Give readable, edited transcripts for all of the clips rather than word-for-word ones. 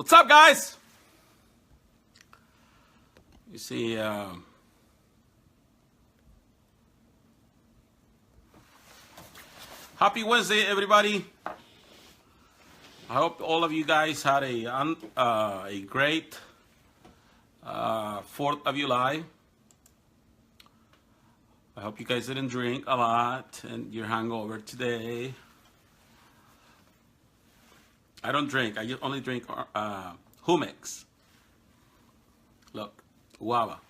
What's up, guys? You see, happy Wednesday, everybody. I hope all of you guys had a great 4th of July. I hope you guys didn't drink a lot and you're hungover today. I don't drink. I only drink Humex. Look, guava.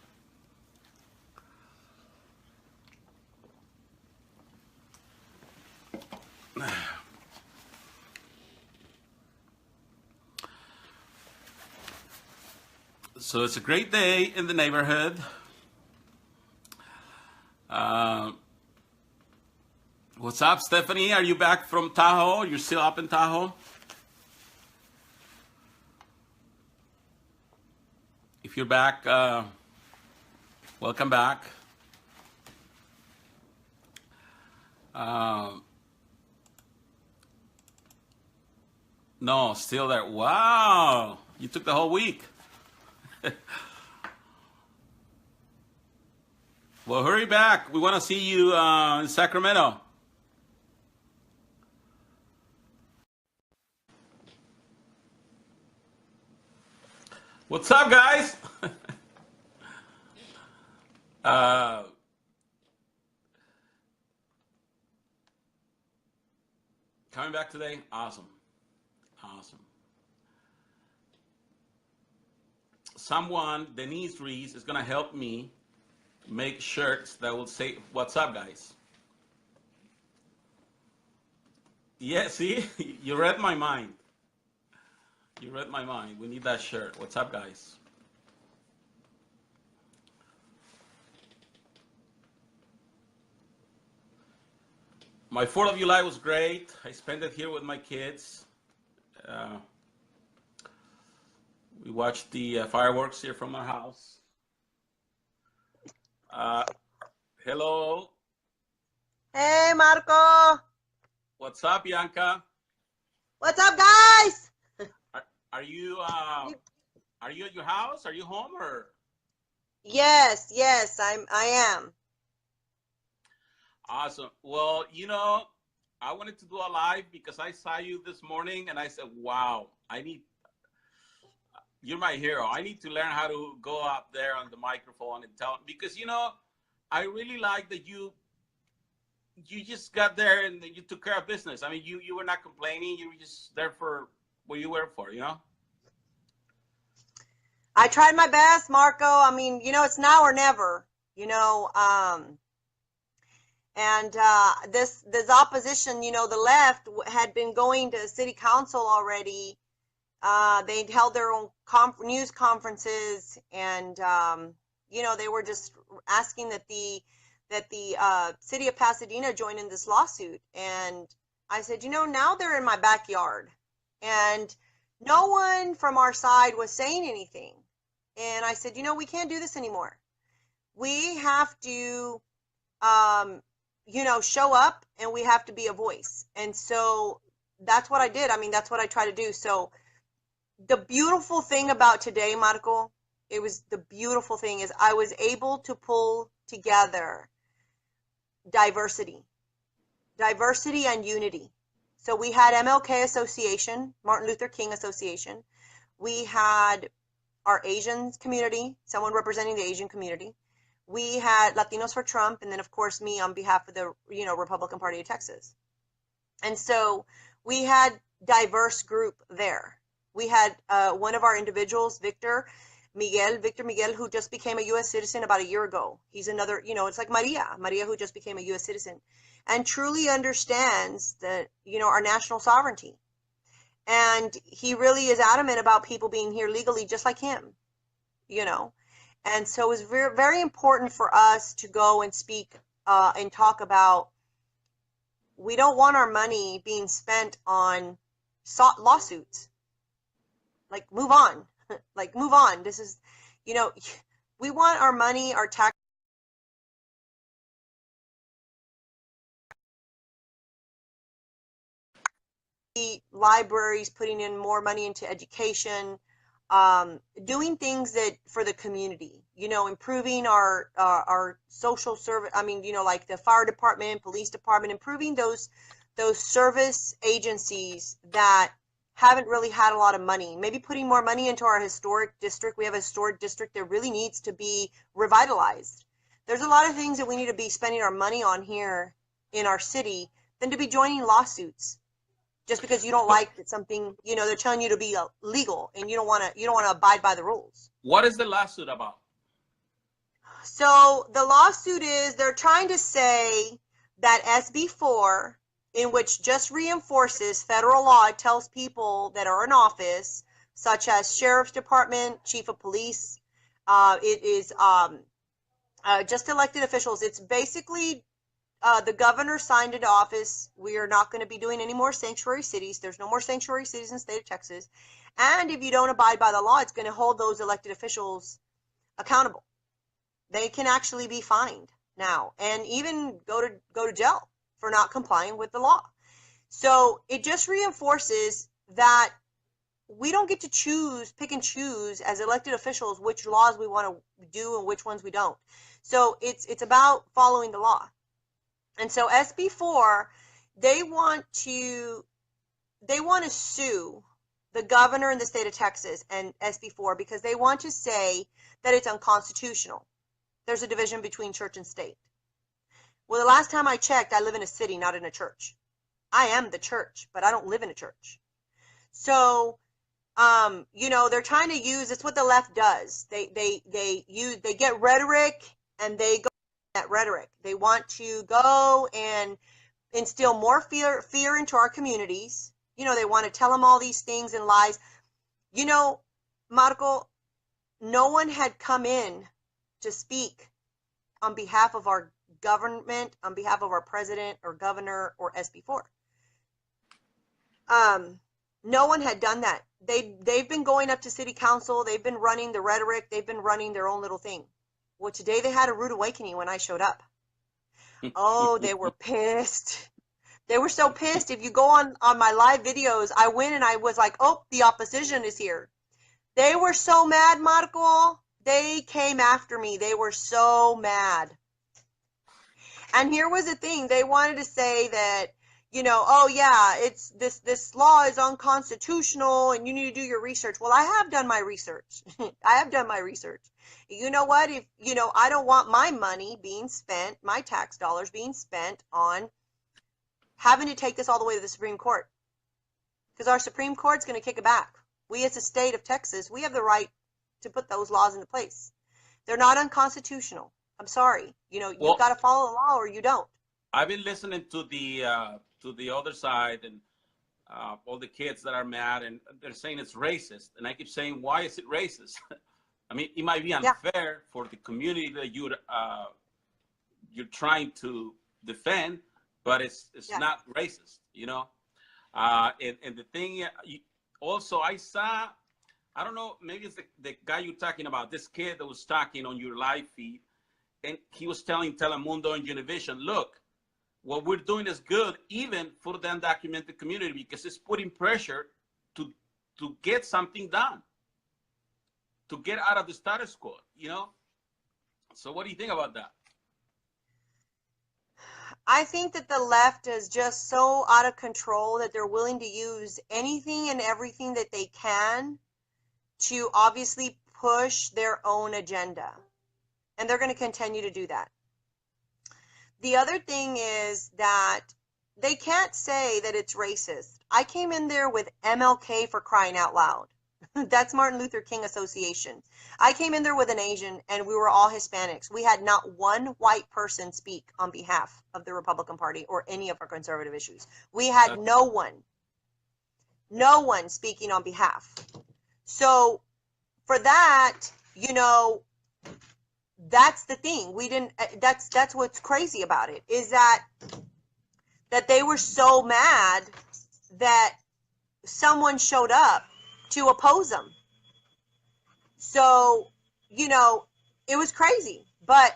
So it's a great day in the neighborhood. What's up, Stephanie? Are you back from Tahoe? You're still up in Tahoe? If you're back, welcome back. No, still there. Wow, you took the whole week. Well, hurry back. We want to see you in Sacramento. What's up, guys? Coming back today? Awesome. Awesome. Someone, Denise Reese, is going to help me make shirts that will say, "What's up, guys?" Yeah, see? You read my mind. You read my mind. We need that shirt. What's up, guys? My 4th of July was great. I spent it here with my kids. We watched the fireworks here from our house. Hello. Hey, Marco. What's up, Bianca? What's up, guys? Are you at your house? Are you home or? Yes, I am. Awesome. Well, you know, I wanted to do a live because I saw you this morning and I said, wow, you're my hero. I need to learn how to go up there on the microphone and tell, because, you know, I really like that you just got there and you took care of business. I mean, you were not complaining. You were just there for what you were for, you know? I tried my best, Marco. I mean, you know, it's now or never, you know, and this opposition, you know, the left had been going to city council already. They'd held their own news conferences, and you know, they were just asking that the city of Pasadena join in this lawsuit. And I said, you know, now they're in my backyard, and no one from our side was saying anything. And I said, you know, we can't do this anymore. We have to, you know, show up, and we have to be a voice. And so that's what I did. I mean, that's what I try to do. So the beautiful thing about today, Marco, the beautiful thing is I was able to pull together diversity and unity. So we had MLK Association, Martin Luther King Association. We had our Asian community, someone representing the Asian community. We had Latinos for Trump, and then of course me on behalf of the, you know, Republican Party of Texas. And so we had diverse group there. We had one of our individuals, Victor Miguel, who just became a U.S. citizen about a year ago. He's another, you know, it's like Maria, who just became a U.S. citizen and truly understands that, you know, our national sovereignty. And he really is adamant about people being here legally, just like him, you know. And so it was very, very important for us to go and speak and talk about, we don't want our money being spent on lawsuits. Like, move on. Like, move on. This is, you know, we want our money, our tax. libraries, putting in more money into education, doing things that for the community, you know, improving our social service. I mean, you know, like the fire department, police department, improving those service agencies that haven't really had a lot of money. Maybe putting more money into our historic district. We have a historic district that really needs to be revitalized. There's a lot of things that we need to be spending our money on here in our city than to be joining lawsuits just because you don't like that something, you know, they're telling you to be legal and you don't want to abide by the rules. What is the lawsuit about? So the lawsuit is they're trying to say that SB4, in which just reinforces federal law, it tells people that are in office, such as sheriff's department, chief of police, it is just elected officials. It's basically the governor signed into office. We are not going to be doing any more sanctuary cities. There's no more sanctuary cities in the state of Texas. And if you don't abide by the law, it's going to hold those elected officials accountable. They can actually be fined now and even go to jail for not complying with the law. So it just reinforces that we don't get to pick and choose as elected officials which laws we want to do and which ones we don't. So it's about following the law. And so SB4, they want to sue the governor in the state of Texas and SB4 because they want to say that it's unconstitutional. There's a division between church and state. Well, the last time I checked, I live in a city, not in a church. I am the church, but I don't live in a church. So, you know, they're trying to use, it's what the left does. They get rhetoric and they go that rhetoric. They want to go and instill more fear into our communities. You know, they want to tell them all these things and lies. You know, Marco, no one had come in to speak on behalf of our government, on behalf of our president or governor or SB4. No one had done that. They've been going up to city council. They've been running the rhetoric. They've been running their own little thing. Well, today they had a rude awakening when I showed up. Oh, they were pissed. They were so pissed. If you go on my live videos, I went and I was like, oh, the opposition is here. They were so mad, Marco. They came after me. They were so mad. And here was the thing. They wanted to say that, you know, oh yeah, it's this law is unconstitutional and you need to do your research. Well, I have done my research. I have done my research. You know what? If, you know, I don't want my money being spent, my tax dollars being spent on having to take this all the way to the Supreme Court. Because our Supreme Court's going to kick it back. We as a state of Texas, we have the right to put those laws into place. They're not unconstitutional. I'm sorry. You know, you've got to follow the law or you don't. I've been listening to the other side and all the kids that are mad and they're saying it's racist. And I keep saying, why is it racist? I mean, it might be unfair for the community that you're trying to defend, but it's not racist, you know? And the thing, also I saw, I don't know, maybe it's the guy you're talking about, this kid that was talking on your live feed, and he was telling Telemundo and Univision, look, what we're doing is good, even for the undocumented community, because it's putting pressure to get something done, to get out of the status quo, you know? So what do you think about that? I think that the left is just so out of control that they're willing to use anything and everything that they can to obviously push their own agenda. And they're going to continue to do that. The other thing is that they can't say that it's racist. I came in there with MLK, for crying out loud. That's Martin Luther King Association. I came in there with an Asian and we were all Hispanics. We had not one white person speak on behalf of the Republican Party or any of our conservative issues. We had no one speaking on behalf. So for that, you know, that's the thing. We didn't, that's what's crazy about it, is that they were so mad that someone showed up to oppose them. So, you know, it was crazy. But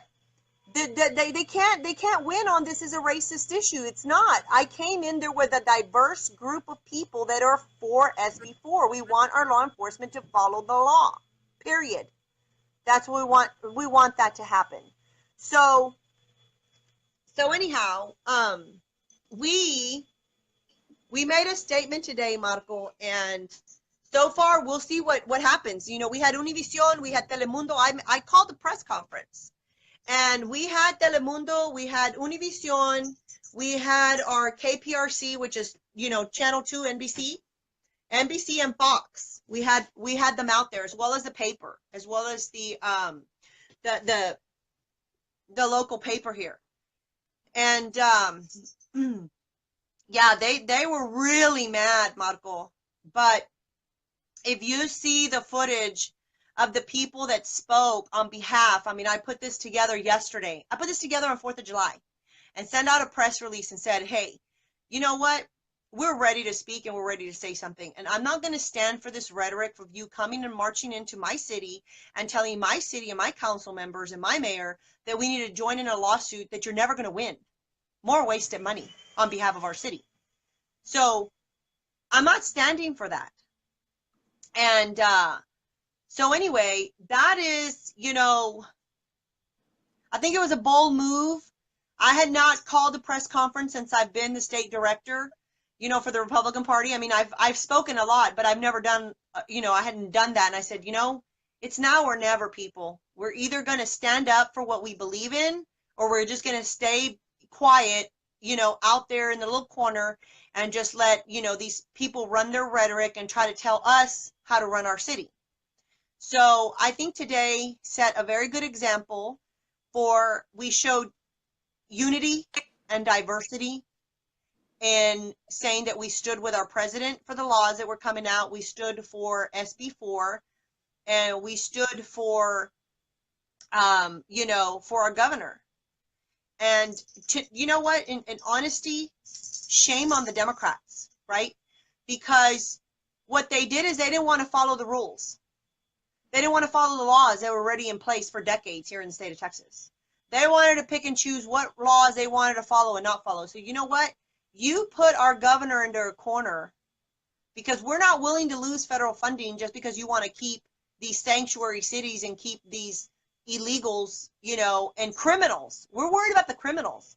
they can't win on this as a racist issue. It's not. I came in there with a diverse group of people that are for SB4. We want our law enforcement to follow the law. Period. That's what we want. We want that to happen. So anyhow, we made a statement today, Marco, and so far we'll see what happens. You know, we had Univision, we had Telemundo. I called the press conference, and we had Telemundo, we had Univision, we had our KPRC, which is, you know, Channel 2, NBC and Fox. We had them out there, as well as the paper, as well as the local paper here. And yeah, they were really mad, Marco. But if you see the footage of the people that spoke on behalf, I mean, I put this together yesterday. I put this together on 4th of July and sent out a press release and said, hey, you know what? We're ready to speak and we're ready to say something. And I'm not going to stand for this rhetoric of you coming and marching into my city and telling my city and my council members and my mayor that we need to join in a lawsuit that you're never going to win. More wasted money on behalf of our city. So I'm not standing for that. And so anyway, that is, you know, I think it was a bold move. I had not called a press conference since I've been the state director, you know, for the Republican Party. I mean, I've spoken a lot, but I've never done, you know, I hadn't done that. And I said, you know, it's now or never, people. We're either going to stand up for what we believe in, or we're just going to stay quiet, you know, out there in the little corner and just let, you know, these people run their rhetoric and try to tell us how to run our city. So I think today set a very good example for, we showed unity and diversity in saying that we stood with our president for the laws that were coming out. We stood for SB4, and we stood for, you know, for our governor. And you know what, in honesty, shame on the Democrats, right? Because what they did is they didn't want to follow the rules. They didn't want to follow the laws that were already in place for decades here in the state of Texas. They wanted to pick and choose what laws they wanted to follow and not follow. So you know what? You put our governor into a corner because we're not willing to lose federal funding just because you want to keep these sanctuary cities and keep these illegals, you know, and criminals. We're worried about the criminals.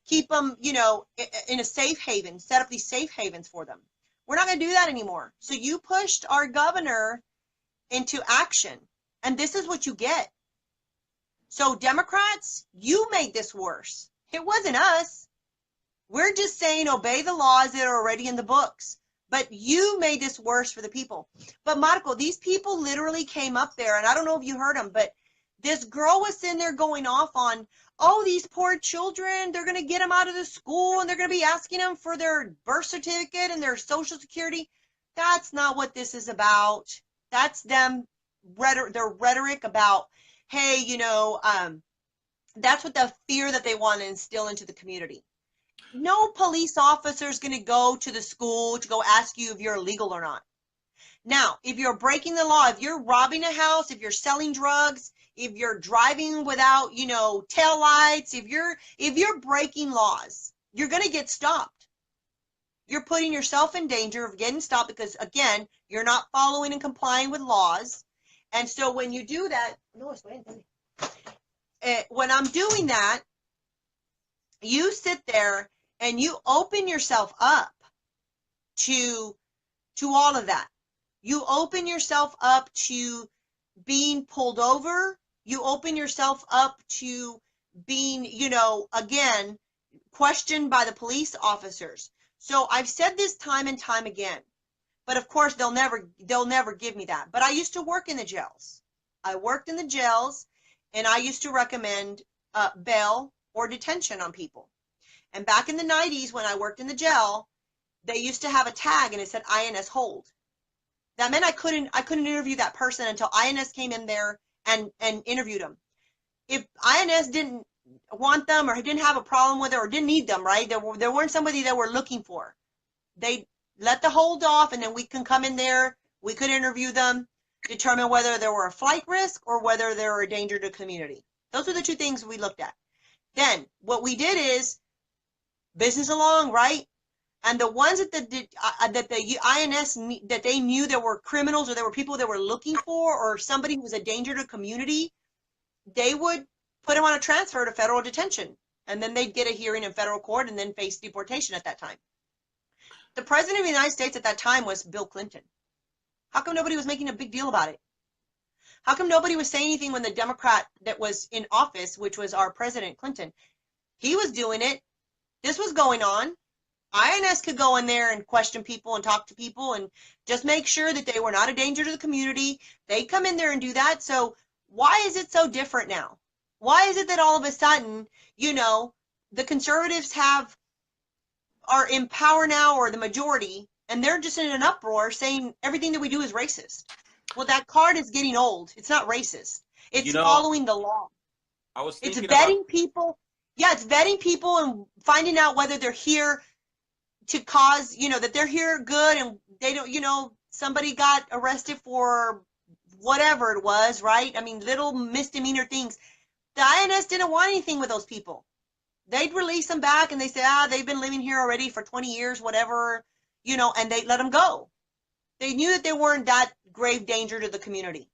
Keep them, you know, in a safe haven, set up these safe havens for them. We're not going to do that anymore. So you pushed our governor into action, and this is what you get. So Democrats, you made this worse. It wasn't us. We're just saying obey the laws that are already in the books. But you made this worse for the people. But Marco, these people literally came up there, and I don't know if you heard them, but this girl was sitting there going off on, oh, these poor children, they're going to get them out of the school and they're going to be asking them for their birth certificate and their social security. That's not what this is about. That's them, their rhetoric about, hey, you know, that's what the fear that they want to instill into the community. No police officer is going to go to the school to go ask you if you're illegal or not. Now, if you're breaking the law, if you're robbing a house, if you're selling drugs, if you're driving without, you know, taillights, if you're breaking laws, you're going to get stopped. You're putting yourself in danger of getting stopped because, again, you're not following and complying with laws. And so when you do that, when I'm doing that, you sit there and you open yourself up to all of that. You open yourself up to being pulled over. You open yourself up to being, you know, again, questioned by the police officers. So I've said this time and time again, but of course they'll never give me that. But I used to work in the jails. I worked in the jails, and I used to recommend bail or detention on people. And back in the 90s when I worked in the jail, they used to have a tag and it said INS hold. That meant I couldn't interview that person until INS came in there and interviewed them. If INS didn't want them or didn't have a problem with it or didn't need them, right? There weren't somebody that we're looking for. They let the hold off, and then we can come in there. We could interview them, determine whether they were a flight risk or whether they were a danger to the community. Those are the two things we looked at. Then what we did is business along, right? And the ones that the INS, that they knew there were criminals or there were people that were looking for, or somebody who was a danger to the community, they would put them on a transfer to federal detention. And then they'd get a hearing in federal court and then face deportation at that time. The president of the United States at that time was Bill Clinton. How come nobody was making a big deal about it? How come nobody was saying anything when the Democrat that was in office, which was our President Clinton, he was doing it? This was going on. INS could go in there and question people and talk to people and just make sure that they were not a danger to the community. They come in there and do that. So why is it so different now? Why is it that all of a sudden, you know, the conservatives are in power now, or the majority, and they're just in an uproar saying everything that we do is racist? Well, that card is getting old. It's not racist. It's following the law. I was It's thinking vetting people. Yeah, it's vetting people and finding out whether they're here to cause, you know, that they're here good, and they don't, you know, somebody got arrested for whatever it was, right? I mean, little misdemeanor things. The INS didn't want anything with those people. They'd release them back and they say, they've been living here already for 20 years, whatever, you know, and they let them go. They knew that they weren't that grave danger to the community.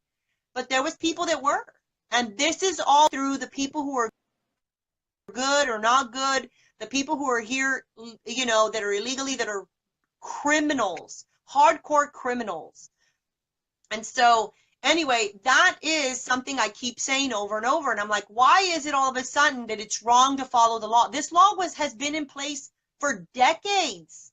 But there was people that were. And this is all through the people who are good or not good, the people who are here, you know, that are illegally, that are criminals, hardcore criminals. And so anyway, that is something I keep saying over and over. And I'm like, why is it all of a sudden that it's wrong to follow the law? This law has been in place for decades.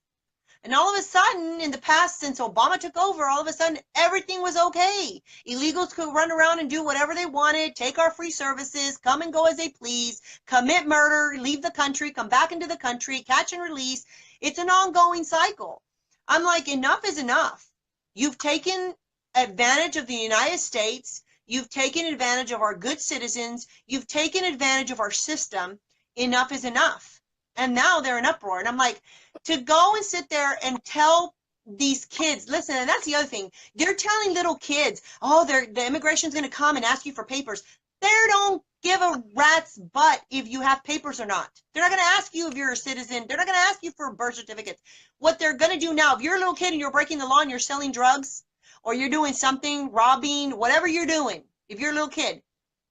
And all of a sudden, in the past, since Obama took over, all of a sudden, everything was okay. Illegals could run around and do whatever they wanted, take our free services, come and go as they please, commit murder, leave the country, come back into the country, catch and release. It's an ongoing cycle. I'm like, enough is enough. You've taken advantage of the United States. You've taken advantage of our good citizens. You've taken advantage of our system. Enough is enough. And now they're in uproar. And I'm like, to go and sit there and tell these kids, listen, and that's the other thing. They're telling little kids, oh, the immigration's going to come and ask you for papers. They don't give a rat's butt if you have papers or not. They're not going to ask you if you're a citizen. They're not going to ask you for birth certificates. What they're going to do now, if you're a little kid and you're breaking the law and you're selling drugs, or you're doing something, robbing, whatever you're doing, if you're a little kid,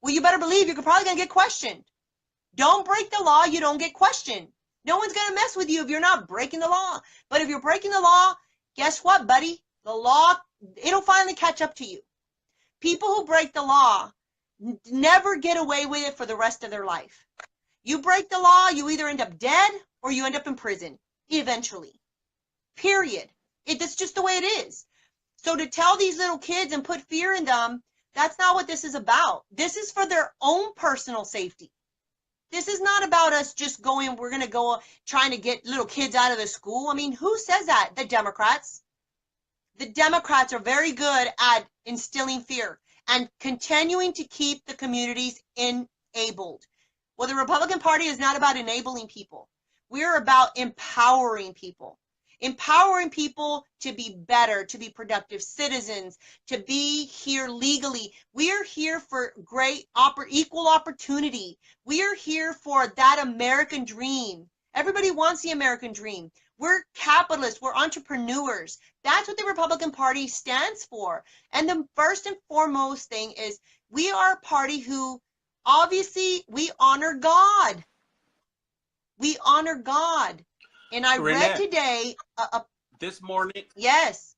well, you better believe you're probably going to get questioned. Don't break the law, you don't get questioned. No one's going to mess with you if you're not breaking the law. But if you're breaking the law, guess what, buddy? The law, it'll finally catch up to you. People who break the law never get away with it for the rest of their life. You break the law, you either end up dead or you end up in prison, eventually. Period. That's just the way it is. So to tell these little kids and put fear in them, that's not what this is about. This is for their own personal safety. This is not about us just going, we're going to go trying to get little kids out of the school. I mean, who says that? The Democrats. The Democrats are very good at instilling fear and continuing to keep the communities enabled. Well, the Republican Party is not about enabling people. We're about empowering people. Empowering people to be better, to be productive citizens, to be here legally. We are here for great equal opportunity. We are here for that American dream. Everybody wants the American dream. We're capitalists. We're entrepreneurs. That's what the Republican Party stands for. And the first and foremost thing is we are a party who obviously we honor God. We honor God. And I read today. This morning. Yes.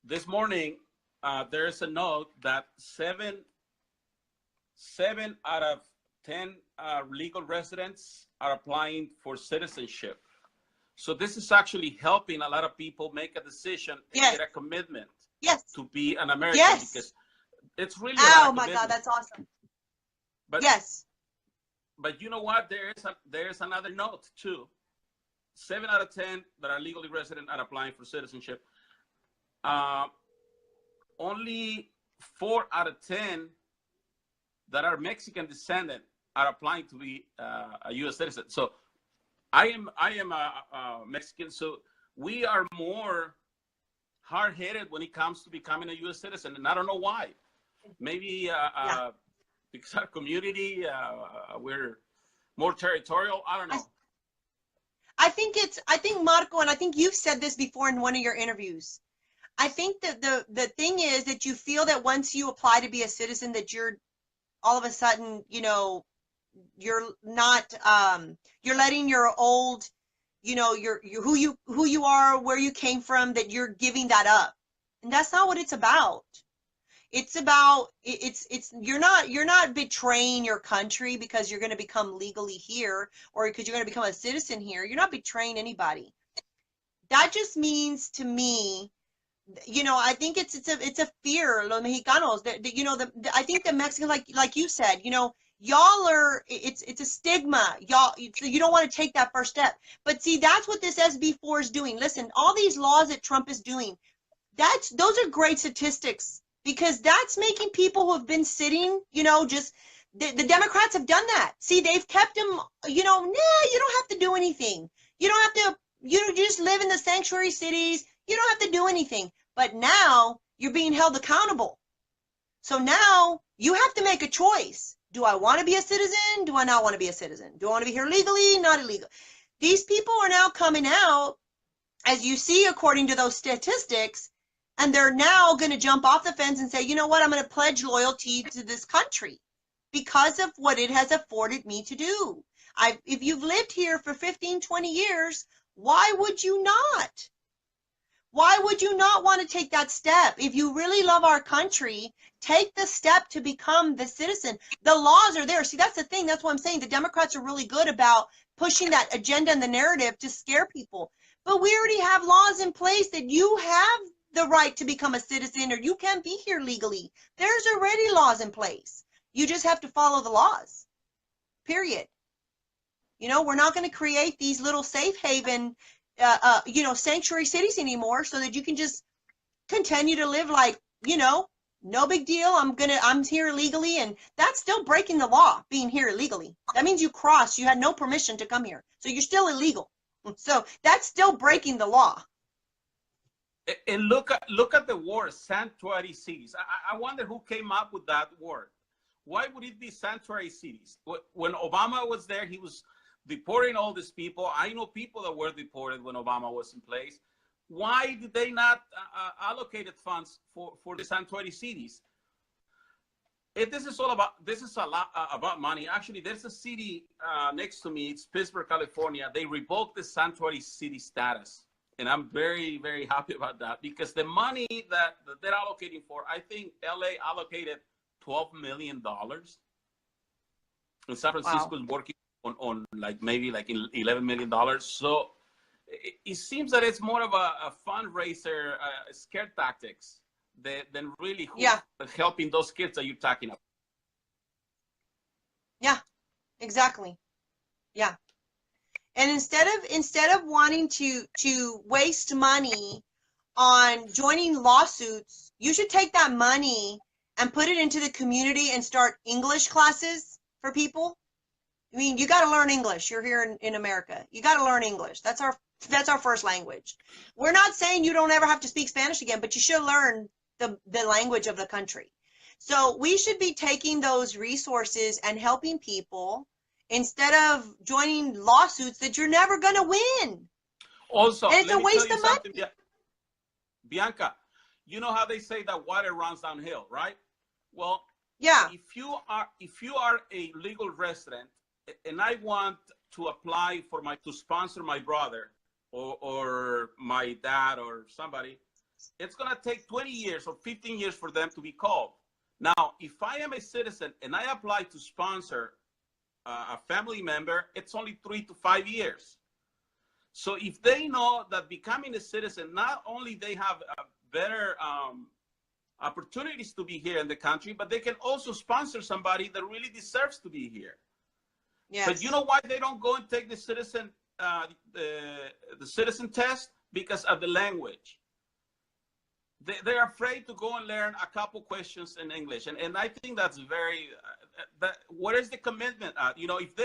This morning, there's a note that seven out of 10 legal residents are applying for citizenship. So this is actually helping a lot of people make a decision and get a commitment to be an American, because it's really oh my God, that's awesome. But but you know what? There's another note too. 7 out of 10 that are legally resident are applying for citizenship. Only 4 out of 10 that are Mexican descendant are applying to be a U.S. citizen. So I am a Mexican, so we are more hard-headed when it comes to becoming a U.S. citizen, and I don't know why. Maybe because our community, we're more territorial. I don't know. I think Marco, and I think you've said this before in one of your interviews. I think that the thing is that you feel that once you apply to be a citizen, that you're all of a sudden, you know, you're not, you're letting your old, you know, your who you are, where you came from, that you're giving that up. And that's not what it's about. It's about, you're not betraying your country because you're going to become legally here, or because you're going to become a citizen here. You're not betraying anybody. That just means to me, you know, I think it's a fear, los Mexicanos, that you know, I think the Mexicans, like you said, you know, y'all are, it's a stigma. Y'all, so you don't want to take that first step. But see, that's what this SB4 is doing. Listen, all these laws that Trump is doing, those are great statistics, because that's making people who have been sitting, you know, just, the Democrats have done that. See, they've kept them, you know, nah, you don't have to do anything. You don't have to, you just live in the sanctuary cities. You don't have to do anything. But now you're being held accountable. So now you have to make a choice. Do I want to be a citizen? Do I not want to be a citizen? Do I want to be here legally? Not illegal? These people are now coming out, as you see, according to those statistics, and they're now going to jump off the fence and say, you know what, I'm going to pledge loyalty to this country because of what it has afforded me to do. If you've lived here for 15, 20 years, why would you not? Why would you not want to take that step? If you really love our country, take the step to become the citizen. The laws are there. See, that's the thing. That's what I'm saying. The Democrats are really good about pushing that agenda and the narrative to scare people. But we already have laws in place that you have the right to become a citizen, or you can't be here legally. There's already laws in place. You just have to follow the laws, period. You know, we're not going to create these little safe haven, you know, sanctuary cities anymore, so that you can just continue to live like, you know, no big deal. I'm here illegally, and that's still breaking the law, being here illegally. That means you had no permission to come here. So you're still illegal. So that's still breaking the law. And look at the word sanctuary cities. I wonder who came up with that word. Why would it be sanctuary cities? When Obama was there, he was deporting all these people. I know people that were deported when Obama was in place. Why did they not allocate funds for the sanctuary cities? This is a lot about money. Actually, there's a city next to me. It's Pittsburgh, California. They revoked the sanctuary city status. And I'm very, very happy about that, because the money that they're allocating for, I think LA allocated $12 million. And San Francisco is working on like maybe like $11 million. So it seems that it's more of a fundraiser, scare tactics than really helping those kids that you're talking about. Yeah, exactly. Yeah. And instead of wanting to waste money on joining lawsuits, you should take that money and put it into the community and start English classes for people. I mean, you got to learn English. You're here in America. You got to learn English. That's our first language. We're not saying you don't ever have to speak Spanish again, but you should learn the language of the country. So we should be taking those resources and helping people, instead of joining lawsuits that you're never going to win. Also, and it's a waste of money. Bianca, you know how they say that water runs downhill, right? Well, yeah. If you are a legal resident and I want to apply to sponsor my brother or my dad or somebody, it's going to take 20 years or 15 years for them to be called. Now, if I am a citizen and I apply to sponsor a family member, it's only 3 to 5 years. So if they know that becoming a citizen, not only they have better opportunities to be here in the country, but they can also sponsor somebody that really deserves to be here. Yes. But you know why they don't go and take the citizen test? Because of the language. They're afraid to go and learn a couple questions in English, and I think that's very. What is the commitment? You know, if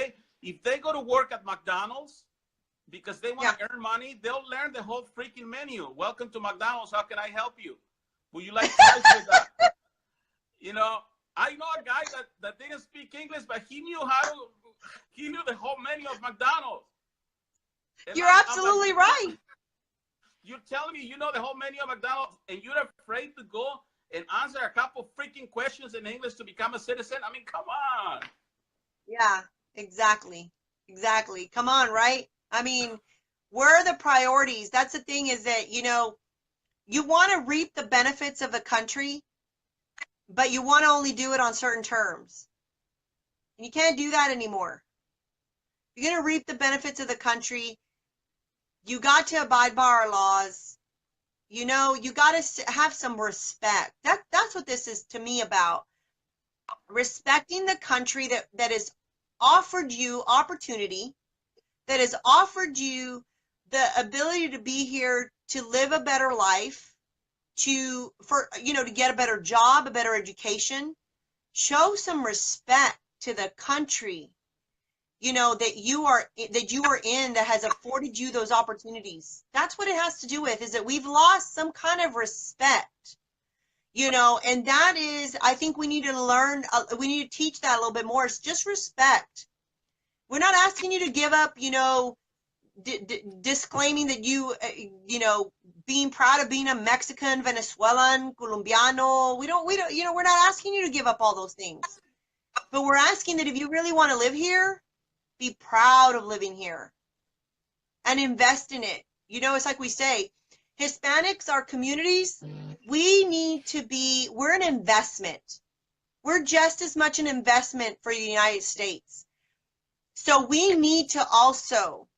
they go to work at McDonald's because they want to earn money, they'll learn the whole freaking menu. Welcome to McDonald's. How can I help you? Would you like fries with that? You know, I know a guy that didn't speak English, but he knew he knew the whole menu of McDonald's. And You're I'm like, absolutely right. you're telling me you know the whole menu of McDonald's and you're afraid to go and answer a couple freaking questions in English to become a citizen? I mean, come on. Yeah, exactly. Exactly. Come on, right? I mean, where are the priorities? That's the thing, is that, you know, you want to reap the benefits of the country, but you want to only do it on certain terms. And you can't do that anymore. You're going to reap the benefits of the country. You got to abide by our laws. You know, you got to have some respect. That's what this is to me about. Respecting the country that has offered you opportunity, that has offered you the ability to be here, to live a better life, to get a better job, a better education. Show some respect to the country, you know, that you are in, that has afforded you those opportunities. That's what it has to do with, is that we've lost some kind of respect, you know, and that is, I think we need to learn, we need to teach that a little bit more. It's just respect. We're not asking you to give up, you know, disclaiming that you know, being proud of being a Mexican, Venezuelan, Colombiano. We don't, you know, we're not asking you to give up all those things. But we're asking that if you really want to live here, be proud of living here and invest in it. You know, it's like we say, Hispanics, our communities, we need to be, we're an investment. We're just as much an investment for the United States. So we need to also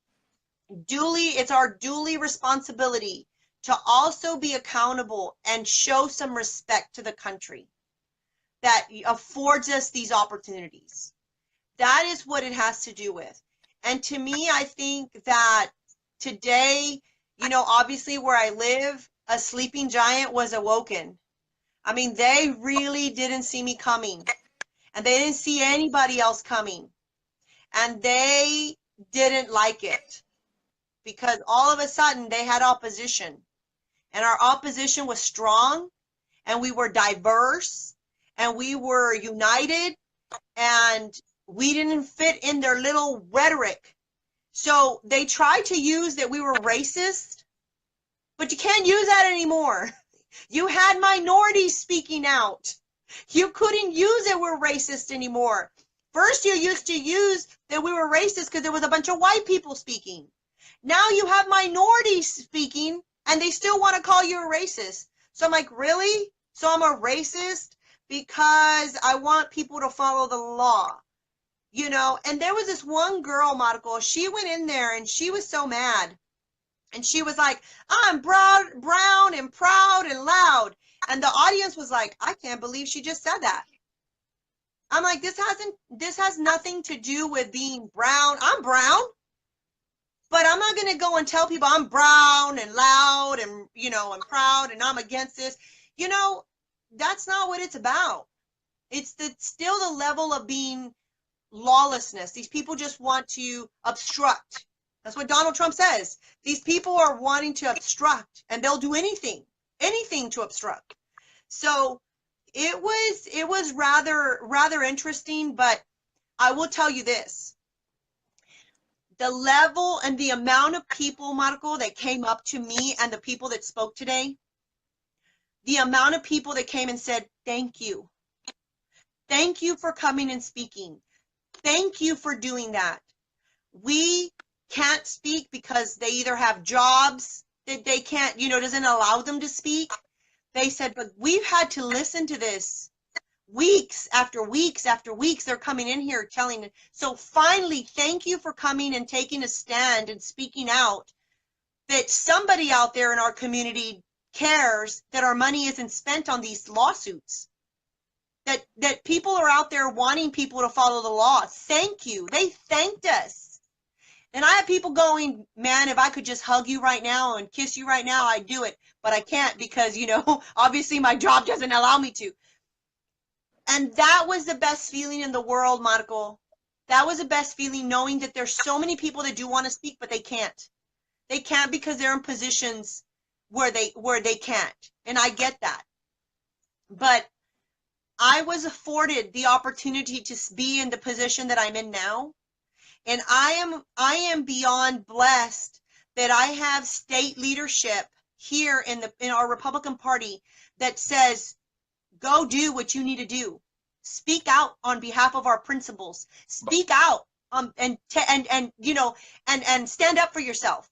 it's our duly responsibility to also be accountable and show some respect to the country that affords us these opportunities. That is what it has to do with. And to me, I think that today, you know, obviously where I live, a sleeping giant was awoken. I mean, they really didn't see me coming, and they didn't see anybody else coming, and they didn't like it, because all of a sudden they had opposition, and our opposition was strong, and we were diverse, and we were united, and we didn't fit in their little rhetoric. So they tried to use that we were racist, but you can't use that anymore. You had minorities speaking out. You couldn't use it we're racist anymore. First, you used to use that we were racist because there was a bunch of white people speaking. Now you have minorities speaking, and they still want to call you a racist. So I'm like, really? So I'm a racist because I want people to follow the law, you know? And there was this one girl, Marco, she went in there and she was so mad. And she was like, I'm brown and proud and loud. And the audience was like, I can't believe she just said that. I'm like, this has nothing to do with being brown. I'm brown. But I'm not going to go and tell people I'm brown and loud and, you know, I'm proud and I'm against this. You know, that's not what it's about. It's still the level of being lawlessness. These people just want to obstruct. That's what Donald Trump says. These people are wanting to obstruct, and they'll do anything to obstruct. So it was rather interesting, but I will tell you this. The level and the amount of people, Marco, that came up to me and the people that spoke today, the amount of people that came and said, thank you. Thank you for coming and speaking. Thank you for doing that. We can't speak because they either have jobs that they can't, you know, doesn't allow them to speak. They said, but we've had to listen to this weeks after weeks after weeks. They're coming in here telling. So finally, thank you for coming and taking a stand and speaking out, that somebody out there in our community cares that our money isn't spent on these lawsuits, that people are out there wanting people to follow the law. Thank you. They thanked us. And I have people going, man, if I could just hug you right now and kiss you right now, I'd do it. But I can't because, you know, obviously my job doesn't allow me to. And that was the best feeling in the world, Marco. That was the best feeling, knowing that there's so many people that do want to speak, but they can't. They can't because they're in positions where they can't. And I get that. But I was afforded the opportunity to be in the position that I'm in now. And I am beyond blessed that I have state leadership here in our Republican Party that says, go do what you need to do. Speak out on behalf of our principles. Speak out and stand up for yourself.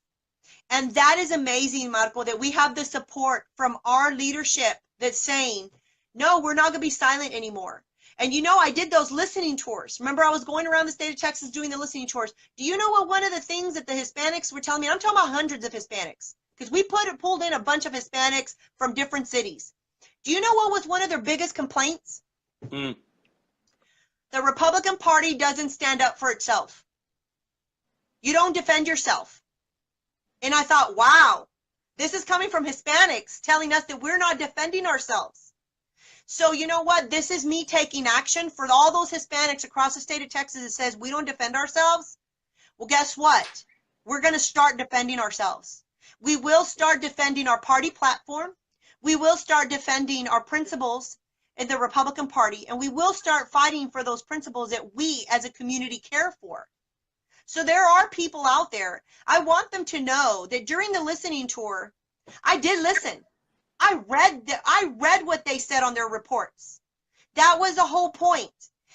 And that is amazing, Marco, that we have the support from our leadership that's saying, no, we're not going to be silent anymore. And I did those listening tours. Remember, I was going around the state of Texas doing the listening tours. Do you know what one of the things that the Hispanics were telling me? I'm talking about hundreds of Hispanics, because we pulled in a bunch of Hispanics from different cities. Do you know what was one of their biggest complaints? The Republican Party doesn't stand up for itself. You don't defend yourself. And I thought, wow, this is coming from Hispanics telling us that we're not defending ourselves. So you know what? This is me taking action for all those Hispanics across the state of Texas that says we don't defend ourselves. Well, guess what? We're going to start defending ourselves. We will start defending our party platform. We will start defending our principles in the Republican Party, and we will start fighting for those principles that we as a community care for. So there are people out there. I want them to know that during the listening tour, I did listen. I read what they said on their reports. That was the whole point,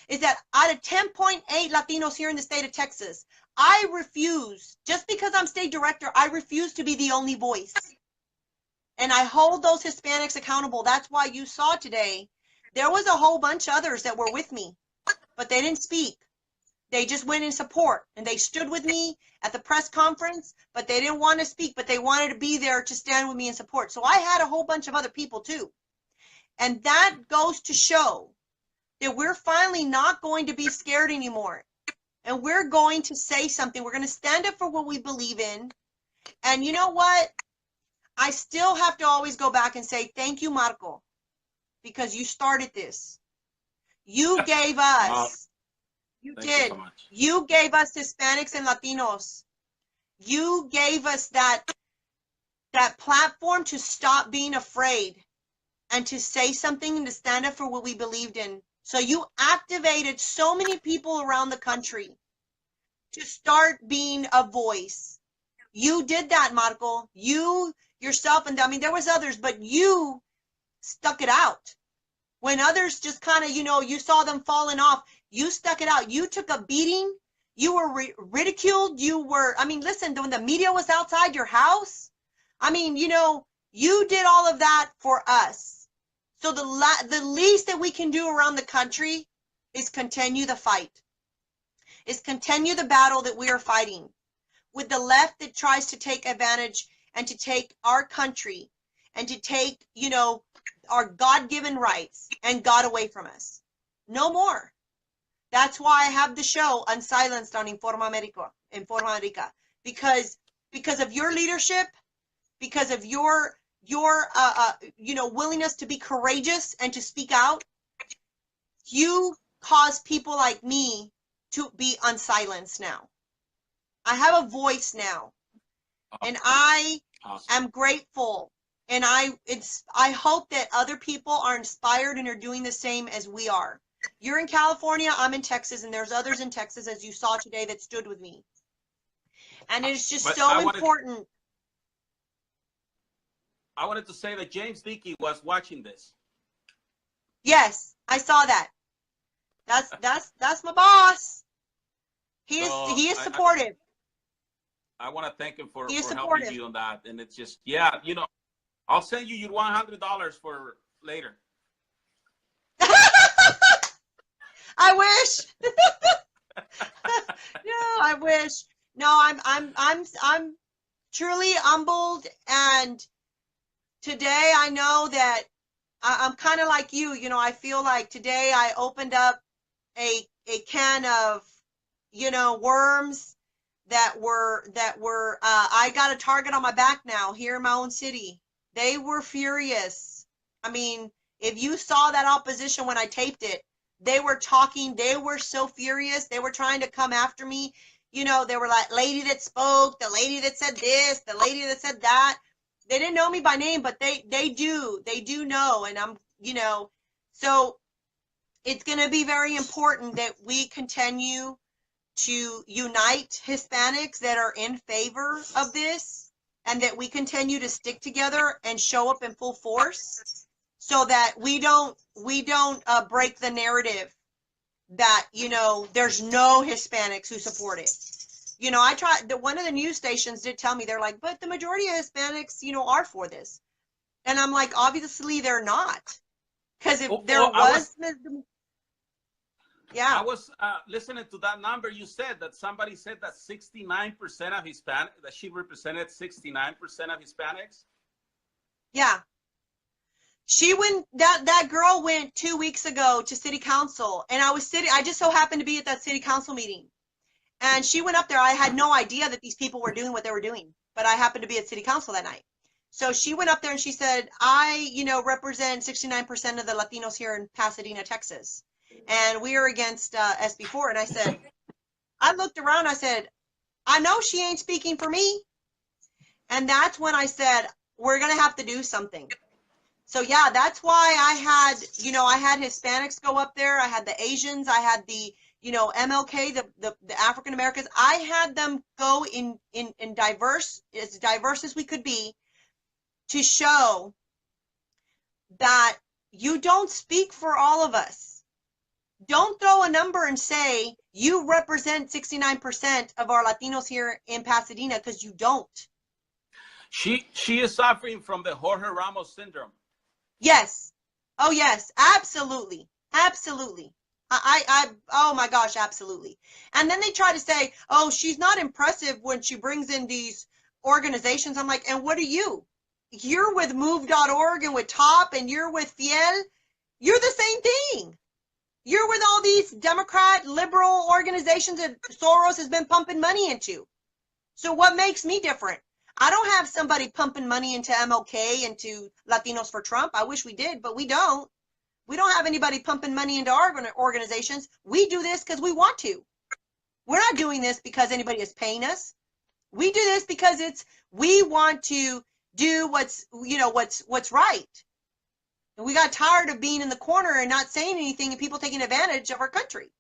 is that out of 10.8 Latinos here in the state of Texas, I refuse, just because I'm state director, I refuse to be the only voice. And I hold those Hispanics accountable. That's why you saw today, there was a whole bunch of others that were with me, but they didn't speak. They just went in support, and they stood with me at the press conference, but they didn't want to speak, but they wanted to be there to stand with me in support. So I had a whole bunch of other people too. And that goes to show that we're finally not going to be scared anymore. And we're going to say something. We're going to stand up for what we believe in. And you know what? I still have to always go back and say, thank you, Marco, because you started this. You gave us. You did. You gave us Hispanics and Latinos. You gave us that platform to stop being afraid and to say something and to stand up for what we believed in. So you activated so many people around the country to start being a voice. You did that, Marco. You yourself, and I mean, there was others, but you stuck it out. When others just kind of, you saw them falling off, you stuck it out. You took a beating. You were ridiculed. Listen, when the media was outside your house, you did all of that for us. So the least that we can do around the country is continue the fight, is continue the battle that we are fighting with the left that tries to take advantage and to take our country and to take, our God-given rights and God away from us. No more. That's why I have the show Unsilenced on Informa America, because of your leadership, because of your willingness to be courageous and to speak out. You cause people like me to be unsilenced now. I have a voice now, and I am grateful. And I hope that other people are inspired and are doing the same as we are. You're in California, I'm in Texas, and there's others in Texas, as you saw today, that stood with me. And it's just important. I wanted to say that James Dickey was watching this. Yes, I saw that. That's my boss. He is supportive. I want to thank him for helping you on that. And it's just, I'll send you your $100 for later. I wish. No, I wish. No, I'm truly humbled, and today I know that I'm kind of like you. I feel like today I opened up a can of worms that were I got a target on my back now here in my own city. They were furious. I mean, if you saw that opposition when I taped it, they were talking. They were so furious. They were trying to come after me. They were like, lady that spoke, the lady that said this, the lady that said that. They didn't know me by name, but they do know. And I'm, so it's going to be very important that we continue to unite Hispanics that are in favor of this, and that we continue to stick together and show up in full force, so that we don't break the narrative that, you know, there's no Hispanics who support it. You know, I tried, one of the news stations did tell me, they're like, but the majority of Hispanics, you know, are for this. And I'm like, obviously they're not. Because if there was, yeah. I was listening to that number you said, that somebody said that 69% of Hispanic, that she represented 69% of Hispanics. Yeah. She went, that girl went 2 weeks ago to city council, and I just so happened to be at that city council meeting. And she went up there. I had no idea that these people were doing what they were doing, but I happened to be at city council that night. So she went up there and she said, I, you know, represent 69% of the Latinos here in Pasadena, Texas. And we are against SB4. And I said, I looked around, I said, I know she ain't speaking for me. And that's when I said, we're going to have to do something. So yeah, that's why I had, you know, I had Hispanics go up there. I had the Asians. I had the, you know, MLK, the African Americans. I had them go in diverse as we could be, to show that you don't speak for all of us. Don't throw a number and say you represent 69% of our Latinos here in Pasadena, because you don't. She is suffering from the Jorge Ramos syndrome. Yes. Oh yes, absolutely. Absolutely. Oh my gosh, absolutely. And then they try to say, oh, she's not impressive when she brings in these organizations. I'm like, and what are you? You're with move.org and with TOP, and you're with Fiel. You're the same thing. You're with all these Democrat liberal organizations that Soros has been pumping money into. So what makes me different? I don't have somebody pumping money into MLK and to Latinos for Trump. I wish we did, but we don't. We don't have anybody pumping money into our organizations. We do this because we want to. We're not doing this because anybody is paying us. We do this because we want to do what's right. And we got tired of being in the corner and not saying anything, and people taking advantage of our country.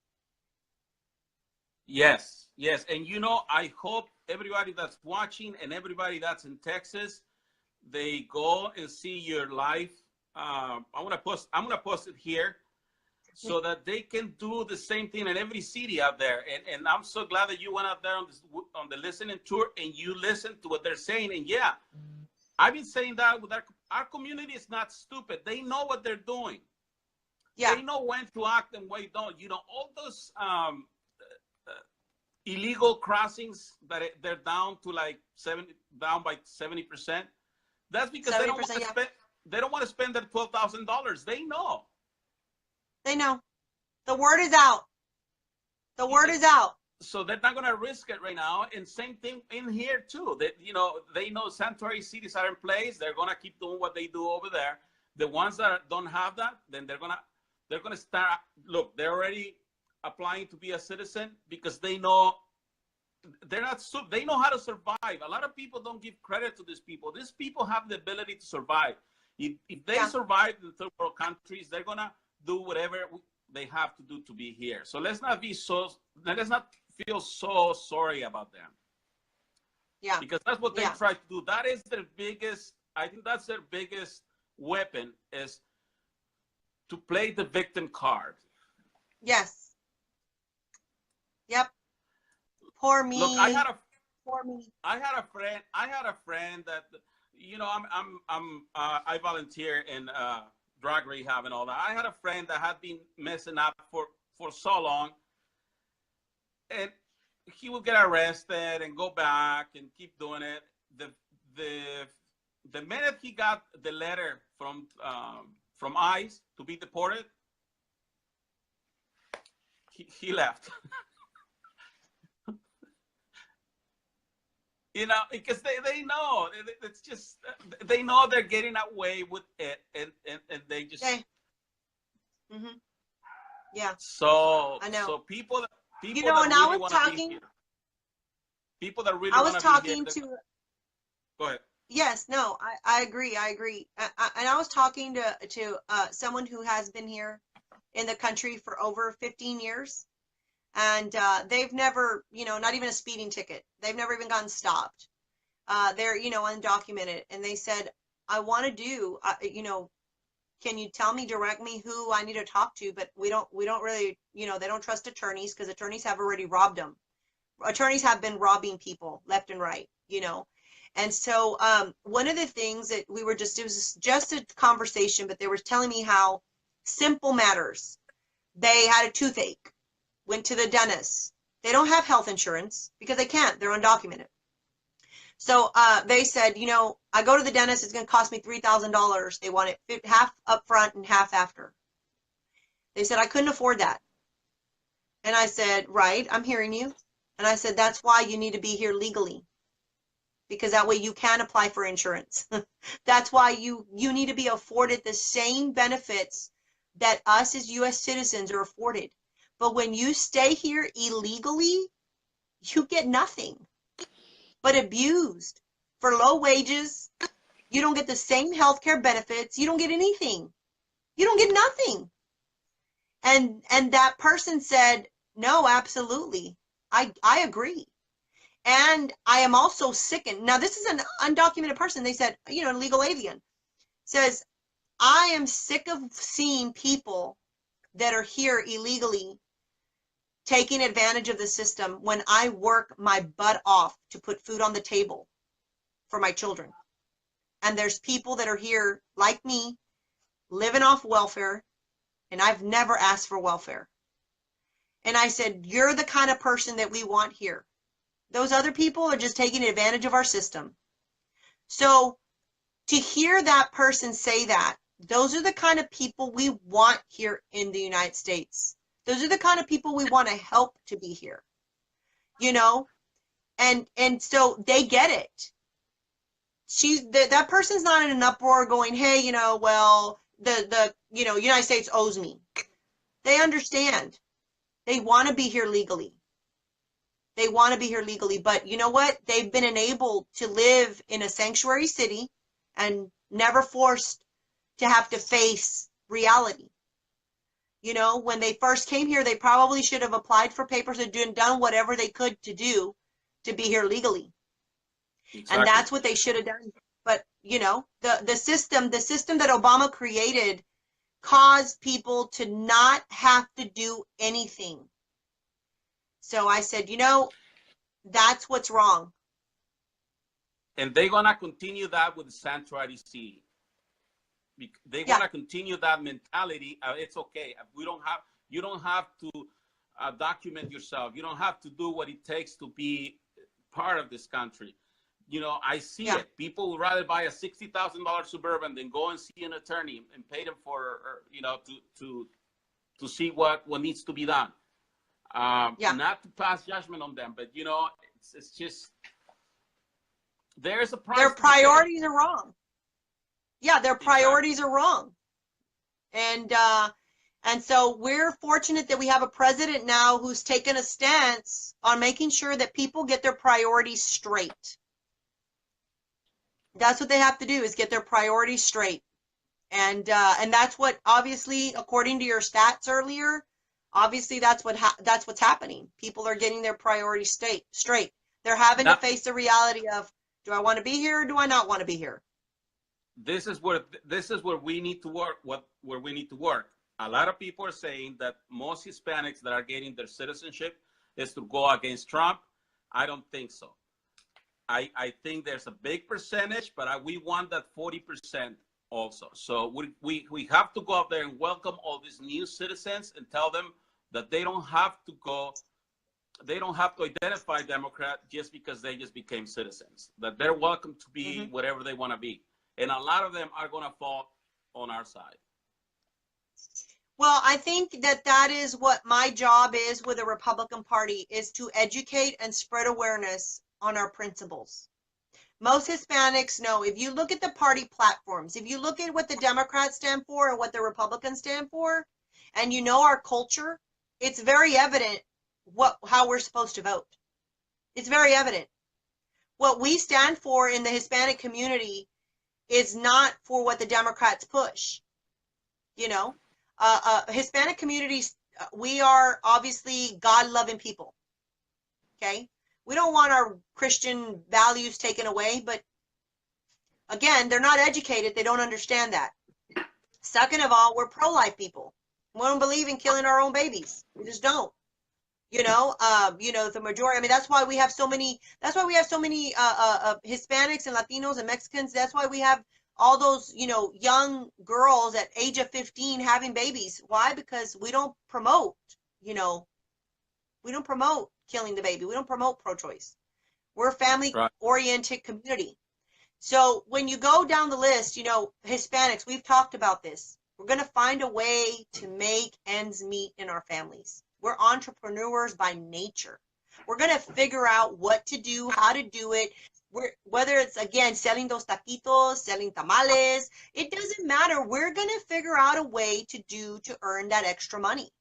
Yes, yes. And you know, I hope everybody that's watching and everybody that's in Texas, they go and see your live. I'm gonna post it here so that they can do the same thing in every city out there. And I'm so glad that you went out there on the listening tour and you listened to what they're saying. And yeah, I've been saying that with our community is not stupid. They know what they're doing. Yeah. They know when to act and when don't. You know, all those illegal crossings that they're down to like down by 70%. That's because they don't want to spend. They don't want to spend their $12,000. They know. They know. The word is out. The word is out. So they're not going to risk it right now. And same thing in here too. That, you know, they know sanctuary cities are in place. They're going to keep doing what they do over there. The ones that don't have that, then they're going to start. Look, they're already applying to be a citizen because they know they're not. They know how to survive. A lot of people don't give credit to these people. These people have the ability to survive. If they survive in third world countries, they're going to do whatever they have to do to be here. So let's not feel so sorry about them. Yeah. Because that's what they try to do. That is their biggest, I think that's their biggest weapon, is to play the victim card. Yes. Yep. Poor me. Look, I had a friend that, you know, I volunteer in drug rehab and all that. I had a friend that had been messing up for so long, and he would get arrested and go back and keep doing it. The minute he got the letter from ICE to be deported, he left. You know, because they know, it's just, they know they're getting away with it, and they just. Okay. Mm-hmm. Yeah. So I know. So people you know, and really I was talking. People that really. I was talking to. Go ahead. Yes. No. I agree. I agree. And I was talking to someone who has been here in the country for over 15 years. And they've never, you know, not even a speeding ticket. They've never even gotten stopped. They're, you know, undocumented. And they said, I want to do, you know, can you tell me, direct me who I need to talk to? But we don't really, you know, they don't trust attorneys because attorneys have already robbed them. Attorneys have been robbing people left and right, you know. And so one of the things that we were just, it was just a conversation, but they were telling me how simple matters. They had a toothache, went to the dentist. They don't have health insurance because they can't, they're undocumented. So they said, you know, I go to the dentist, it's going to cost me $3,000. They want it half up front and half after. They said, I couldn't afford that. And I said, right, I'm hearing you. And I said, that's why you need to be here legally, because that way you can apply for insurance. That's why you need to be afforded the same benefits that us as U.S. citizens are afforded. But when you stay here illegally, you get nothing but abused for low wages. You don't get the same health care benefits. You don't get anything. You don't get nothing. And that person said, no, absolutely. I agree. And I am also sickened. Now, this is an undocumented person. They said, you know, an illegal alien says, I am sick of seeing people that are here illegally taking advantage of the system when I work my butt off to put food on the table for my children. And there's people that are here like me, living off welfare, and I've never asked for welfare. And I said, you're the kind of person that we want here. Those other people are just taking advantage of our system. So to hear that person say that, those are the kind of people we want here in the United States. Those are the kind of people we want to help to be here, you know, and so they get it. That person's not in an uproar going, hey, you know, well, the you know, United States owes me. They understand. They want to be here legally. They want to be here legally, but you know what? They've been enabled to live in a sanctuary city and never forced to have to face reality. You know, when they first came here, they probably should have applied for papers and done whatever they could to do to be here legally. Exactly. And that's what they should have done. But, you know, the system that Obama created caused people to not have to do anything. So I said, you know, that's what's wrong. And they're going to continue that with the sanctuary city. They want to continue that mentality. It's okay. You don't have to document yourself. You don't have to do what it takes to be part of this country. You know, I see it. People would rather buy a $60,000 Suburban than go and see an attorney and pay them for, you know, to see what needs to be done. Not to pass judgment on them, but you know, it's just there's a price. Their priorities are wrong. Yeah, their priorities are wrong. And so we're fortunate that we have a president now who's taken a stance on making sure that people get their priorities straight. That's what they have to do, is get their priorities straight. And that's what, obviously, according to your stats earlier, obviously that's what's happening. People are getting their priorities straight. They're having to face the reality of, do I want to be here or do I not want to be here? This is where we need to work. Where we need to work. A lot of people are saying that most Hispanics that are getting their citizenship is to go against Trump. I don't think so. I think there's a big percentage, but we want that 40% also. So we have to go out there and welcome all these new citizens and tell them that they don't have to go. They don't have to identify Democrat just because they just became citizens. That they're welcome to be whatever they want to be. And a lot of them are going to fall on our side. Well, I think that is what my job is with the Republican Party, is to educate and spread awareness on our principles. Most Hispanics know, if you look at the party platforms, if you look at what the Democrats stand for and what the Republicans stand for, and you know our culture, it's very evident how we're supposed to vote. It's very evident. What we stand for in the Hispanic community is not for what the Democrats push. You know, Hispanic communities, we are obviously God-loving people. Okay, we don't want our Christian values taken away, but again, they're not educated. They don't understand that. Second of all, we're pro-life people. We don't believe in killing our own babies. We just don't. You know, the majority. I mean, that's why we have so many. That's why we have so many Hispanics and Latinos and Mexicans. That's why we have all those, young girls at age of 15 having babies. Why? Because we don't promote. We don't promote killing the baby. We don't promote pro-choice. We're a family-oriented community. So when you go down the list, Hispanics, we've talked about this. We're going to find a way to make ends meet in our families. We're entrepreneurs by nature. We're going to figure out what to do, how to do it. Whether it's, again, selling those taquitos, selling tamales, it doesn't matter. We're going to figure out a way to earn that extra money.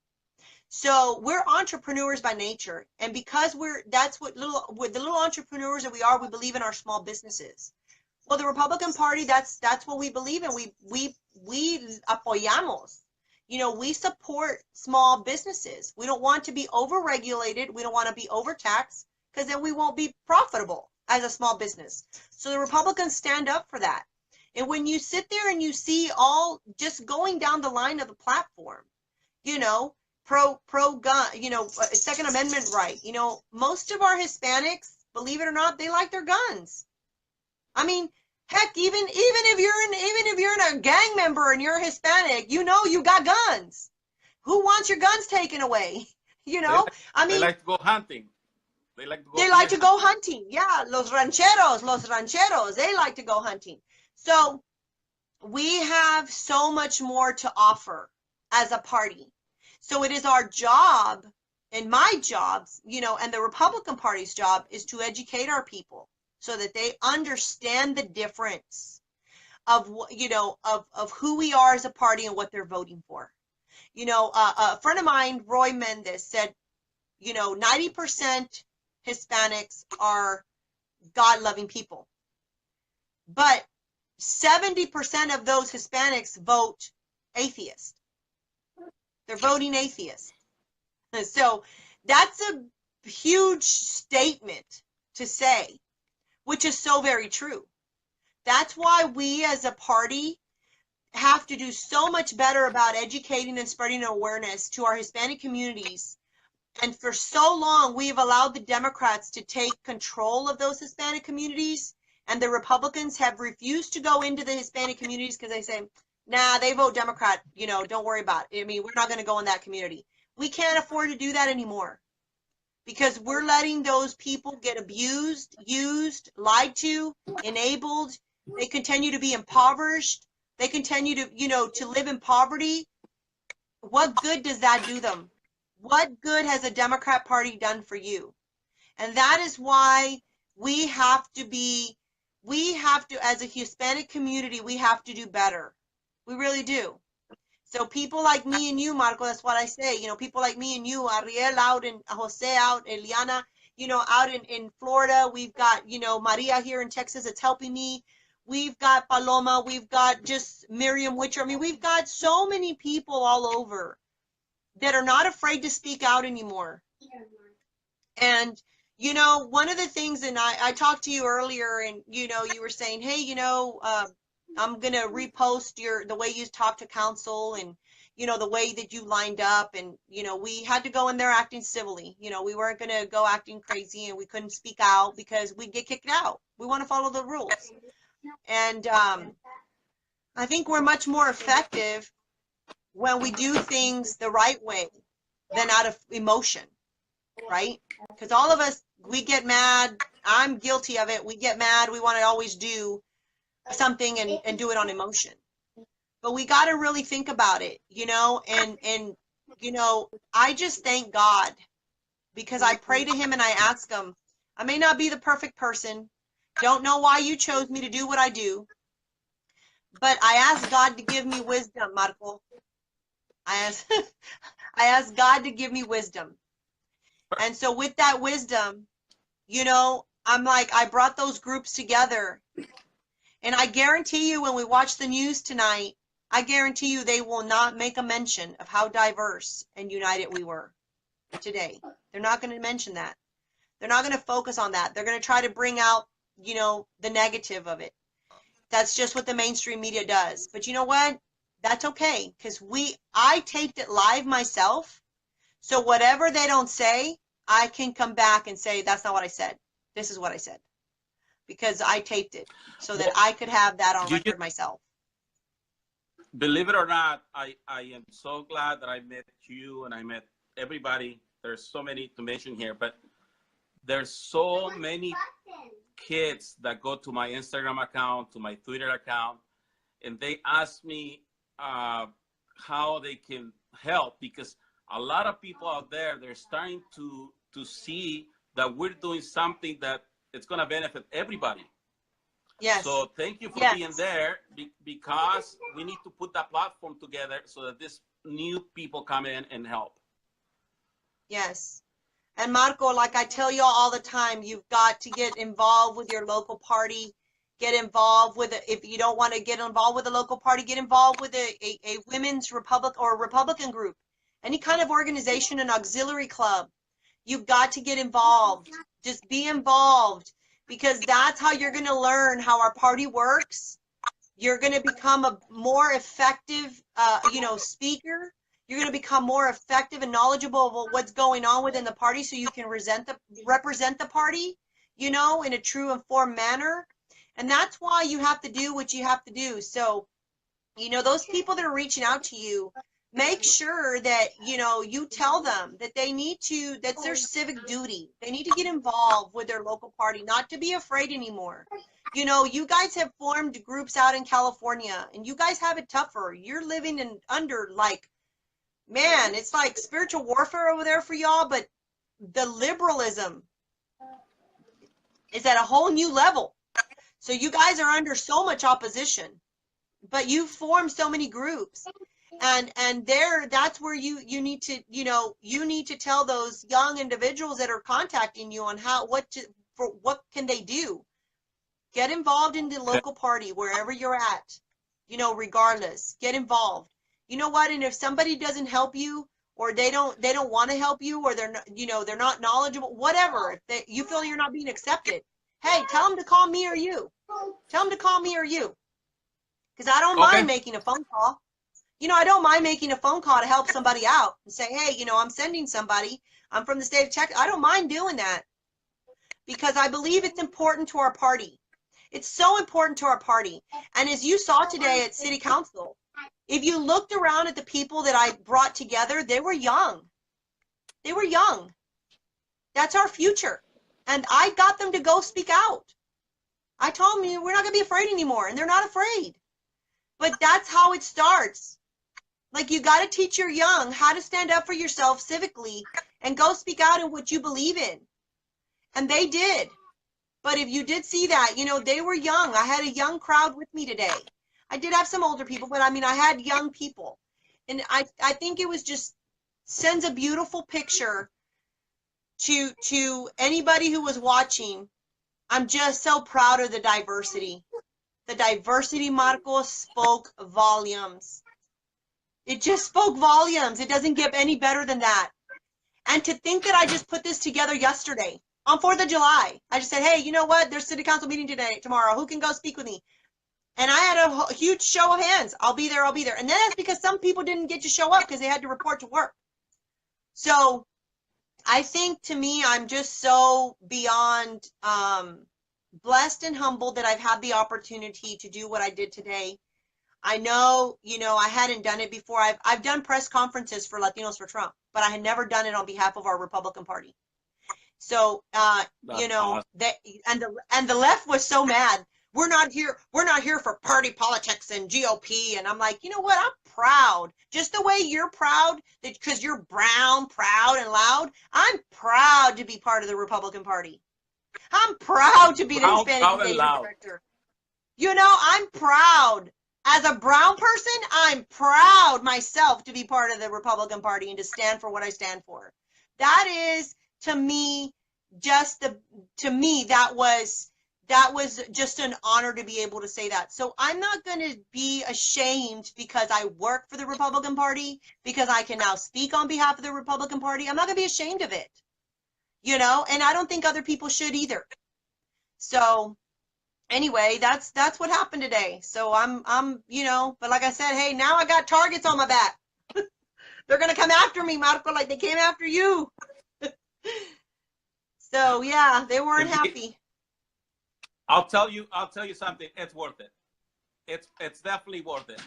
So we're entrepreneurs by nature. And because we're the little entrepreneurs that we are, we believe in our small businesses. Well, the Republican Party, that's what we believe in. We apoyamos. We support small businesses. We don't want to be overregulated. We don't want to be overtaxed, because then we won't be profitable as a small business. So the Republicans stand up for that. And when you sit there and you see all just going down the line of the platform, pro gun, Second Amendment right, most of our Hispanics, believe it or not, they like their guns. I mean, heck, even if you're in a gang member and you're Hispanic, you got guns. Who wants your guns taken away? They like to go hunting. They like to go hunting. Yeah, los rancheros, they like to go hunting. So we have so much more to offer as a party. So it is our job, and my jobs, and the Republican Party's job, is to educate our people, so that they understand the difference of who we are as a party and what they're voting for. A friend of mine, Roy Mendez, said, 90% Hispanics are God-loving people, but 70% of those Hispanics vote atheist. They're voting atheist. So that's a huge statement to say, which is so very true. That's why we as a party have to do so much better about educating and spreading awareness to our Hispanic communities. And for so long, we've allowed the Democrats to take control of those Hispanic communities, and the Republicans have refused to go into the Hispanic communities because they say, nah, they vote Democrat, don't worry about it. I mean, we're not going to go in that community. We can't afford to do that anymore, because we're letting those people get abused, used, lied to, enabled. They continue to be impoverished. They continue to live in poverty. What good does that do them? What good has the Democrat Party done for you? And that is why we have to, as a Hispanic community, we have to do better. We really do. So people like me and you, Marco, that's what I say, people like me and you, Ariel out, and Jose out, Eliana, out in Florida. We've got, Maria here in Texas that's helping me. We've got Paloma. We've got just Miriam Witcher. I mean, we've got so many people all over that are not afraid to speak out anymore. And, one of the things, and I talked to you earlier, and, you were saying, hey, I'm going to repost the way you talk to council, and, the way that you lined up, and, we had to go in there acting civilly. We weren't going to go acting crazy, and we couldn't speak out because we'd get kicked out. We want to follow the rules. And I think we're much more effective when we do things the right way than out of emotion, right? Because all of us, we get mad. I'm guilty of it. We get mad. We want to always do something and do it on emotion. But we got to really think about it, and I just thank God, because I pray to him and I ask him, I may not be the perfect person. Don't know why you chose me to do what I do. But I ask God to give me wisdom, Marco. I ask God to give me wisdom. And so with that wisdom, I'm like, I brought those groups together. And I guarantee you, when we watch the news tonight, I guarantee you they will not make a mention of how diverse and united we were today. They're not going to mention that. They're not going to focus on that. They're going to try to bring out, you know, the negative of it. That's just what the mainstream media does. But you know what? That's okay, because I taped it live myself. So whatever they don't say, I can come back and say, that's not what I said. This is what I said. Because I taped it so that I could have that on record myself. Believe it or not, I am so glad that I met you and I met everybody. There's so many to mention here, but there's so many kids that go to my Instagram account, to my Twitter account, and they ask me how they can help, because a lot of people out there, they're starting to see that we're doing something that it's going to benefit everybody. Yes. So thank you for being there, because we need to put that platform together so that these new people come in and help. Yes. And Marco, like I tell you all the time, you've got to get involved with your local party. Get involved with it. If you don't want to get involved with a local party, get involved with a women's republic or a Republican group, any kind of organization, an auxiliary club. You've got to get involved. Just be involved, because that's how you're going to learn how our party works. You're going to become a more effective, you know, speaker. You're going to become more effective and knowledgeable of what's going on within the party, so you can represent the party, you know, in a true informed manner. And that's why you have to do what you have to do. So, you know, those people that are reaching out to you, make sure that, you know, you tell them that they need to, that's their civic duty. They need to get involved with their local party, not to be afraid anymore. You know, you guys have formed groups out in California, and you guys have it tougher. You're living in under, like, man, it's like spiritual warfare over there for y'all, but the liberalism is at a whole new level. So you guys are under so much opposition, but you've formed so many groups. And there, that's where you need to, you know, you need to tell those young individuals that are contacting you on what can they do. Get involved in the local party wherever you're at, you know, regardless. Get involved. You know what? And if somebody doesn't help you, or they don't want to help you, or they're not, you know, they're not knowledgeable, whatever, if you feel you're not being accepted, hey, tell them to call me or you. Tell them to call me or you, because I don't mind making a phone call. You know, I don't mind making a phone call to help somebody out and say, hey, you know, I'm sending somebody. I'm from the state of Texas. I don't mind doing that, because I believe it's important to our party. It's so important to our party. And as you saw today at City Council, if you looked around at the people that I brought together, they were young. They were young. That's our future. And I got them to go speak out. I told them, we're not going to be afraid anymore. And they're not afraid. But that's how it starts. Like, you got to teach your young how to stand up for yourself civically and go speak out in what you believe in. And they did. But if you did see that, you know, they were young. I had a young crowd with me today. I did have some older people, but I mean, I had young people. And I think it was just sends a beautiful picture to anybody who was watching. I'm just so proud of the diversity. The diversity, Marco, spoke volumes. It just spoke volumes. It doesn't get any better than that. And to think that I just put this together yesterday on 4th of July. I just said, hey, you know what? There's city council meeting tomorrow. Who can go speak with me? And I had a huge show of hands. I'll be there. I'll be there. And then that's because some people didn't get to show up because they had to report to work. So I think, to me, I'm just so beyond blessed and humbled that I've had the opportunity to do what I did today. I know, you know, I hadn't done it before. I've done press conferences for Latinos for Trump, but I had never done it on behalf of our Republican Party. So, you know, awesome. and the left was so mad. We're not here for party politics and GOP. And I'm like, you know what? I'm proud. Just the way you're proud, because you're brown, proud, and loud. I'm proud to be part of the Republican Party. I'm proud to be the Hispanic Engagement Director. You know, I'm proud. As a brown person, I'm proud myself to be part of the Republican Party and to stand for what I stand for. That is, to me, that was that was just an honor to be able to say that. So I'm not going to be ashamed because I work for the Republican Party, because I can now speak on behalf of the Republican Party. I'm not going to be ashamed of it, you know, and I don't think other people should either. So anyway, that's what happened today. So I'm, you know, but like I said, hey, now I got targets on my back. They're going to come after me, Marco, like they came after you. So yeah, they weren't happy. I'll tell you something. It's worth it. It's definitely worth it.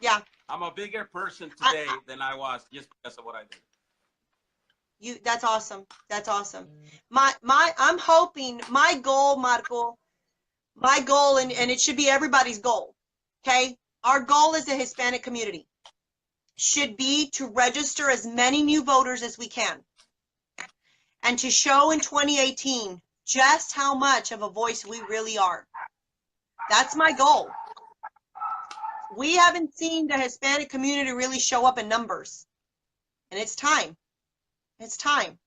Yeah. I'm a bigger person today than I was just because of what I did. That's awesome. That's awesome. I'm hoping, my goal, Marco, my goal, and it should be everybody's goal. Okay. Our goal as a Hispanic community should be to register as many new voters as we can, and to show in 2018 just how much of a voice we really are. That's my goal. We haven't seen the Hispanic community really show up in numbers, and it's time. It's time.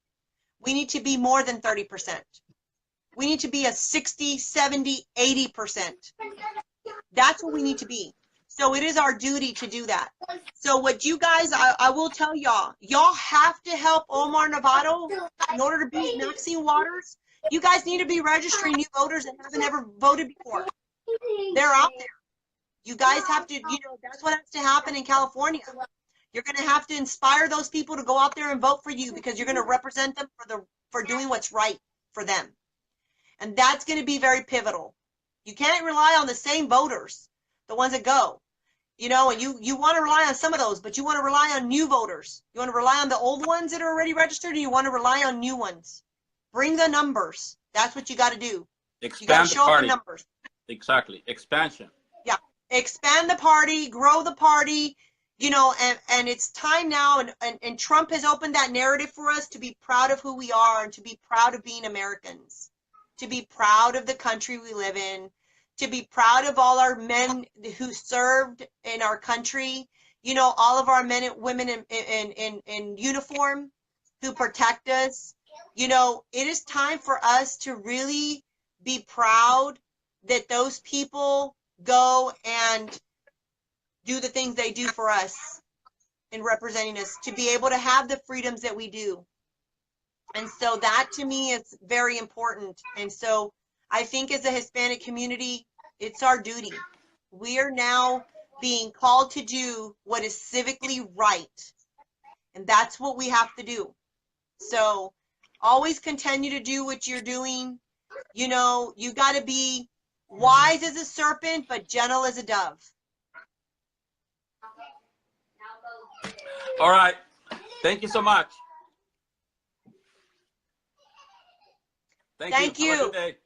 We need to be more than 30%. We need to be a 60, 70, 80%. That's what we need to be. So it is our duty to do that. So what you guys, I will tell y'all have to help Omar Navarro in order to beat Maxine Waters. You guys need to be registering new voters that haven't ever voted before. They're out there. You guys have to, you know, that's what has to happen in California. You're going to have to inspire those people to go out there and vote for you, because you're going to represent them for doing what's right for them. And that's going to be very pivotal. You can't rely on the same voters, the ones that go, you know, and you want to rely on some of those, but you want to rely on new voters. You want to rely on the old ones that are already registered, and you want to rely on new ones. Bring the numbers. That's what you got to do. Expand you got to show up in numbers. Exactly. Expansion. Yeah. Expand the party, grow the party, you know, and it's time now. And Trump has opened that narrative for us to be proud of who we are, and to be proud of being Americans, to be proud of the country we live in, to be proud of all our men who served in our country, you know, all of our men and women in uniform who protect us. You know, it is time for us to really be proud that those people go and do the things they do for us in representing us, to be able to have the freedoms that we do. And so that to me is very important. And so I think as a Hispanic community, it's our duty. We are now being called to do what is civically right. And that's what we have to do. So always continue to do what you're doing. You know, you got to be wise as a serpent, but gentle as a dove. All right. Thank you so much. Thank you. Have a good day.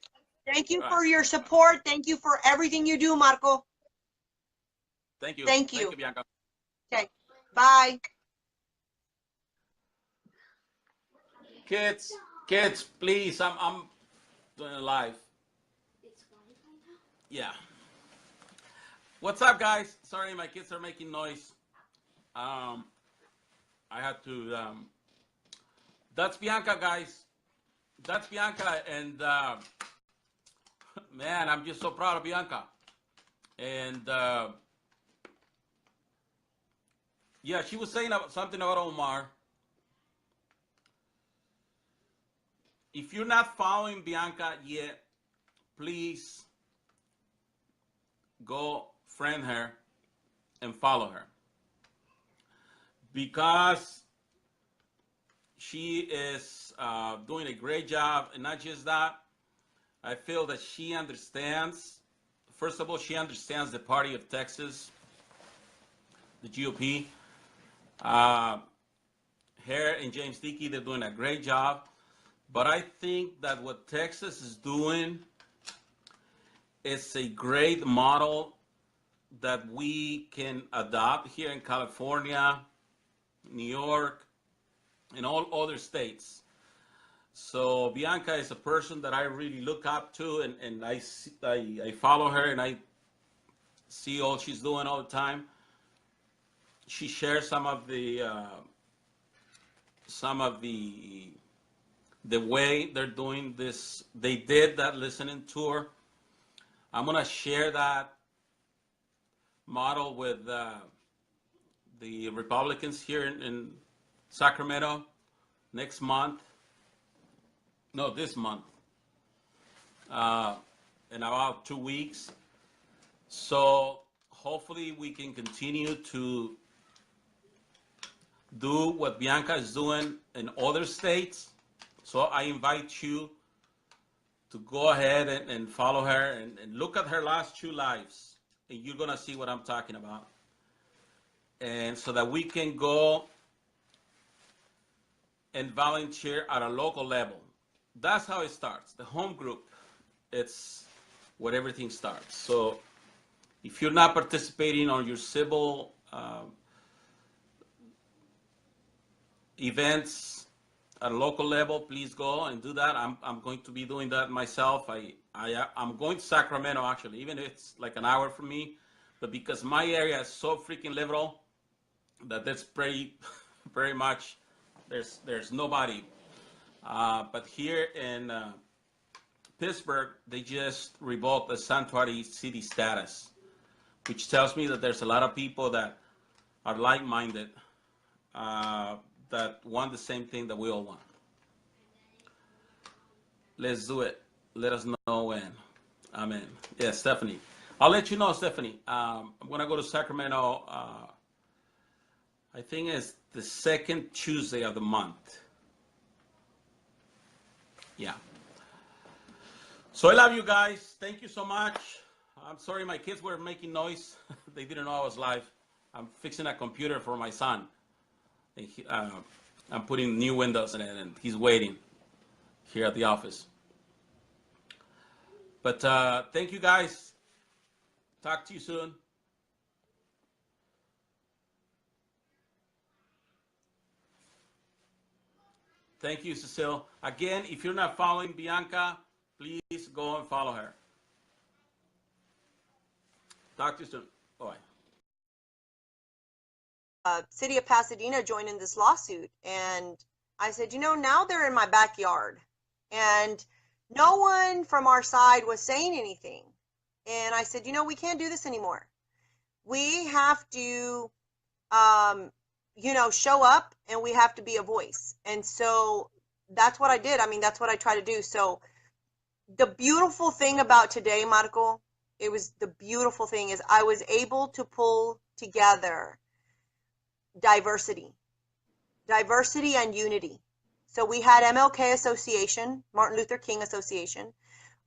Thank you for your support. Thank you for everything you do, Marco. Thank you. Thank you. Thank you, Bianca. Okay. Bye. Kids, please. I'm doing a live. Yeah. What's up, guys? Sorry, my kids are making noise. I had to. That's Bianca, guys. That's Bianca, and man, I'm just so proud of Bianca. And yeah, she was saying something about Omar. If you're not following Bianca yet, please go friend her and follow her, because she is doing a great job. And not just that, I feel that she understands, first of all, she understands the party of Texas, the GOP. Her and James Dickey, they're doing a great job. But I think that what Texas is doing is a great model that we can adopt here in California, New York, and all other states. So Bianca is a person that I really look up to, and I follow her, and I see all she's doing all the time. She shares some of the the way they're doing this. They did that listening tour. I'm going to share that model with the Republicans here in Sacramento next month. No, this month. In about 2 weeks. So hopefully we can continue to do what Bianca is doing in other states. So I invite you to go ahead and follow her and look at her last 2 lives, and you're gonna see what I'm talking about. And so that we can go and volunteer at a local level. That's how it starts. The home group, it's where everything starts. So if you're not participating on your civil events at a local level, please go and do that. I'm going to be doing that myself. I'm going to Sacramento, actually, even if it's like an hour from me, but because my area is so freaking liberal that that's pretty much there's nobody. But here in Pittsburgh, they just revoked the sanctuary city status, which tells me that there's a lot of people that are like-minded, that want the same thing that we all want. Let's do it. Let us know when. Amen. Yeah, Stephanie. I'll let you know, Stephanie. I'm going to go to Sacramento, I think it's the second Tuesday of the month. Yeah. So I love you guys. Thank you so much. I'm sorry my kids were making noise. They didn't know I was live. I'm fixing a computer for my son. I'm putting new windows in it, and he's waiting here at the office. But thank you guys. Talk to you soon. Thank you, Cecile. Again, if you're not following Bianca, please go and follow her. Talk to you soon. Bye. City of Pasadena joined in this lawsuit, and I said, now they're in my backyard, and no one from our side was saying anything. And I said, we can't do this anymore. We have to, show up, and we have to be a voice. And so that's what I did. I mean, that's what I try to do. So the beautiful thing about today, Marco, the beautiful thing is I was able to pull together diversity and unity. So we had MLK Association, Martin Luther King Association.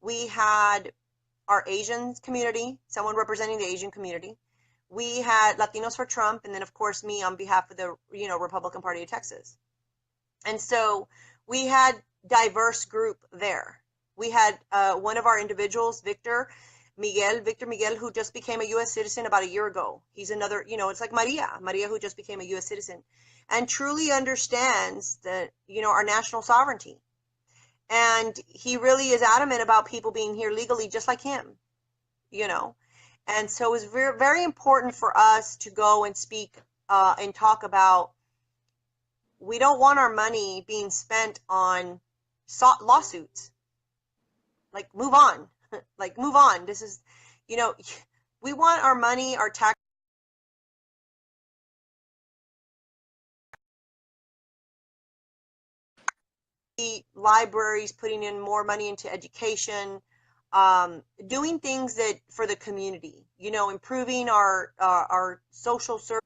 We had our Asian community, someone representing the Asian community. We had Latinos for Trump, and then of course me on behalf of the Republican Party of Texas. And so we had diverse group there. We had one of our individuals, Victor Miguel, who just became a U.S. citizen about a year ago. He's another, it's like Maria, who just became a U.S. citizen and truly understands that, our national sovereignty. And he really is adamant about people being here legally, just like him, And so it was very, very important for us to go and speak and talk about, we don't want our money being spent on lawsuits. Like, move on. Like, move on. This is, we want our money, our tax. Libraries, putting in more money into education, doing things that for the community, improving our social service.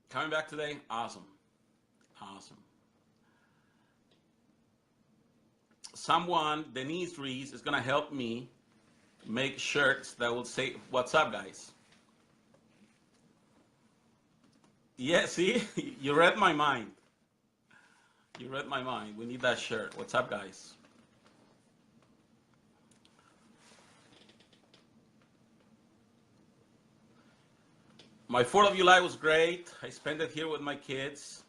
Coming back today, awesome. Someone, Denise Reese, is gonna help me make shirts that will say, "What's up, guys?" Yeah, see, you read my mind. We need that shirt. What's up, guys? My 4th of July was great. I spent it here with my kids.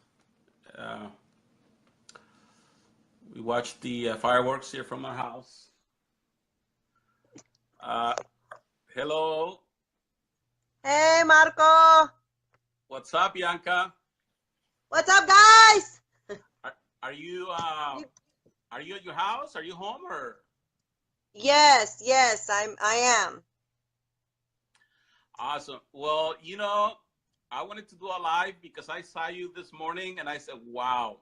We watched the fireworks here from our house. Hello. Hey, Marco. What's up, Bianca? What's up, guys? Are you are you at your house? Are you home or? Yes, I am. Awesome. Well, you know, I wanted to do a live because I saw you this morning and I said, wow,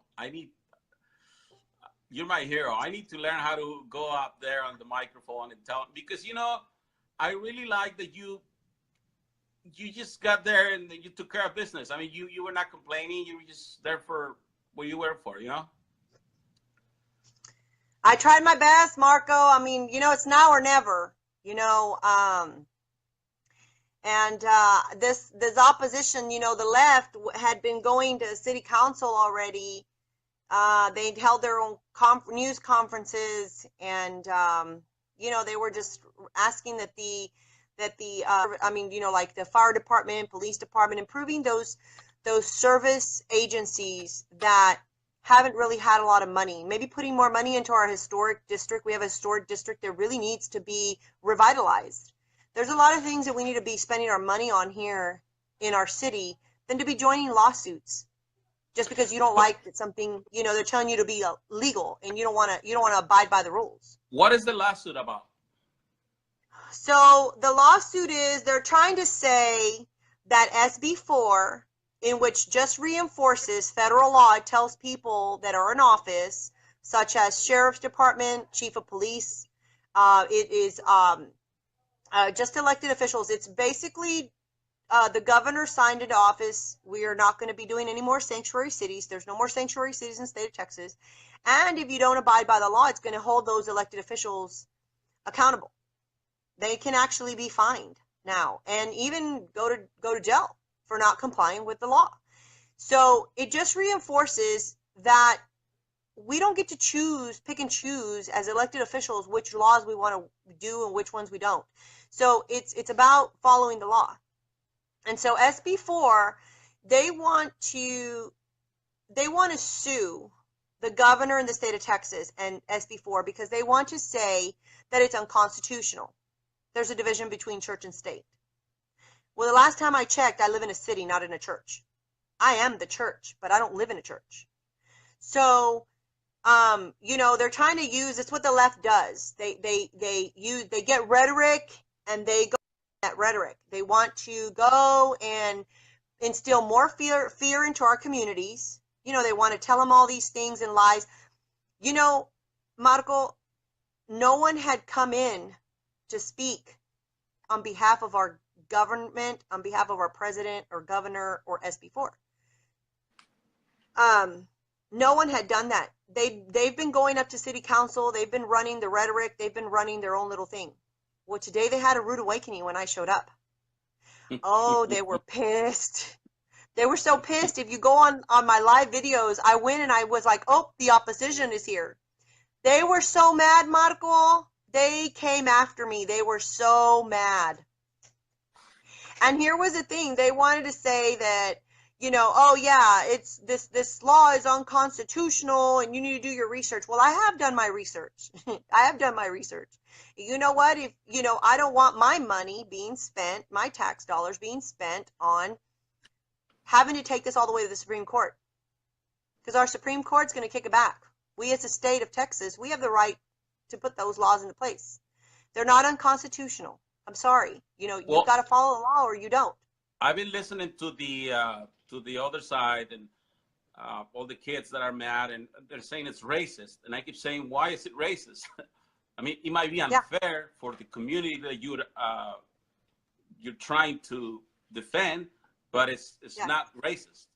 you're my hero. I need to learn how to go up there on the microphone and tell, because, you know, I really like that you just got there and you took care of business. I mean, you were not complaining. You were just there for what you were for, you know? I tried my best, Marco. I mean, it's now or never, you know. And this opposition, the left had been going to city council already. They held their own news conferences, and they were just asking that like the fire department, police department, improving those service agencies that haven't really had a lot of money. Maybe putting more money into our historic district. We have a historic district that really needs to be revitalized. There's a lot of things that we need to be spending our money on here in our city than to be joining lawsuits just because you don't like that something, they're telling you to be legal and you don't want to abide by the rules. What is the lawsuit about? So the lawsuit is they're trying to say that SB4, in which just reinforces federal law, it tells people that are in office, such as sheriff's department, chief of police, it is just elected officials. It's basically the governor signed into office. We are not going to be doing any more sanctuary cities. There's no more sanctuary cities in the state of Texas. And if you don't abide by the law, it's going to hold those elected officials accountable. They can actually be fined now and even go to jail for not complying with the law. So it just reinforces that we don't get to pick and choose as elected officials which laws we want to do and which ones we don't. So it's about following the law. And so SB4, they want to sue the governor in the state of Texas and SB4 because they want to say that it's unconstitutional. There's a division between church and state. Well, the last time I checked, I live in a city, not in a church. I am the church, but I don't live in a church. So, they're trying to use, it's what the left does. They get rhetoric and they go that rhetoric. They want to go and instill more fear into our communities. They want to tell them all these things and lies. Marco, no one had come in to speak on behalf of our government, on behalf of our president or governor or SB4. No one had done that. They've been going up to city council. They've been running the rhetoric. They've been running their own little thing. Well, today they had a rude awakening when I showed up. Oh, they were pissed. They were so pissed. If you go on my live videos, I went and I was like, oh, the opposition is here. They were so mad, Marco. They came after me. They were so mad. And here was the thing. They wanted to say that, oh yeah, it's this law is unconstitutional and you need to do your research. Well, I have done my research. I have done my research. You know what? If, I don't want my money being spent, my tax dollars being spent on having to take this all the way to the Supreme Court. Because our Supreme Court's going to kick it back. We as a state of Texas, we have the right to put those laws into place. They're not unconstitutional. I'm sorry. You've got to follow the law or you don't. I've been listening to the other side and all the kids that are mad and they're saying it's racist. And I keep saying, why is it racist? I mean, it might be unfair for the community that you're trying to defend, but it's not racist,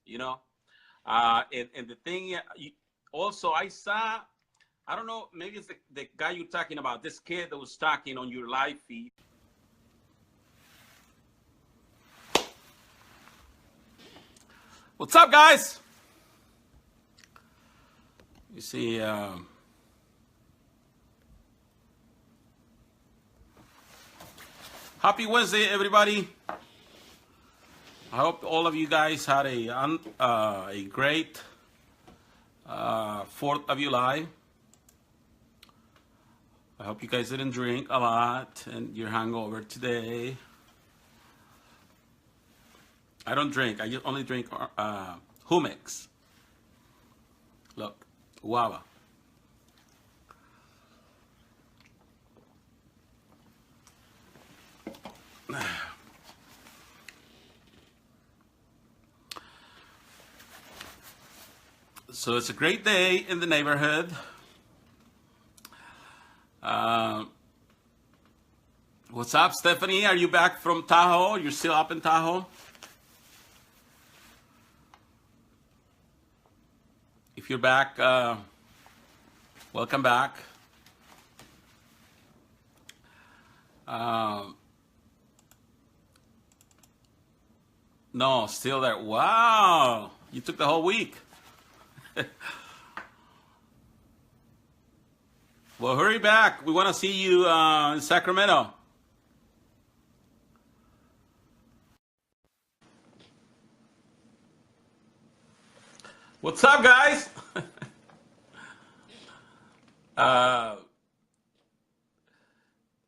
And the thing, also I saw, I don't know, maybe it's the guy you're talking about, this kid that was talking on your live feed. What's up, guys? You see, happy Wednesday, everybody. I hope all of you guys had a great 4th of July. I hope you guys didn't drink a lot and you're hungover today. I don't drink. I only drink Humex. Look, Guava. So it's a great day in the neighborhood. What's up, Stephanie? Are you back from Tahoe? You're still up in Tahoe? If you're back, welcome back. No, still there. Wow, you took the whole week. Well, hurry back. We want to see you in Sacramento. What's up, guys?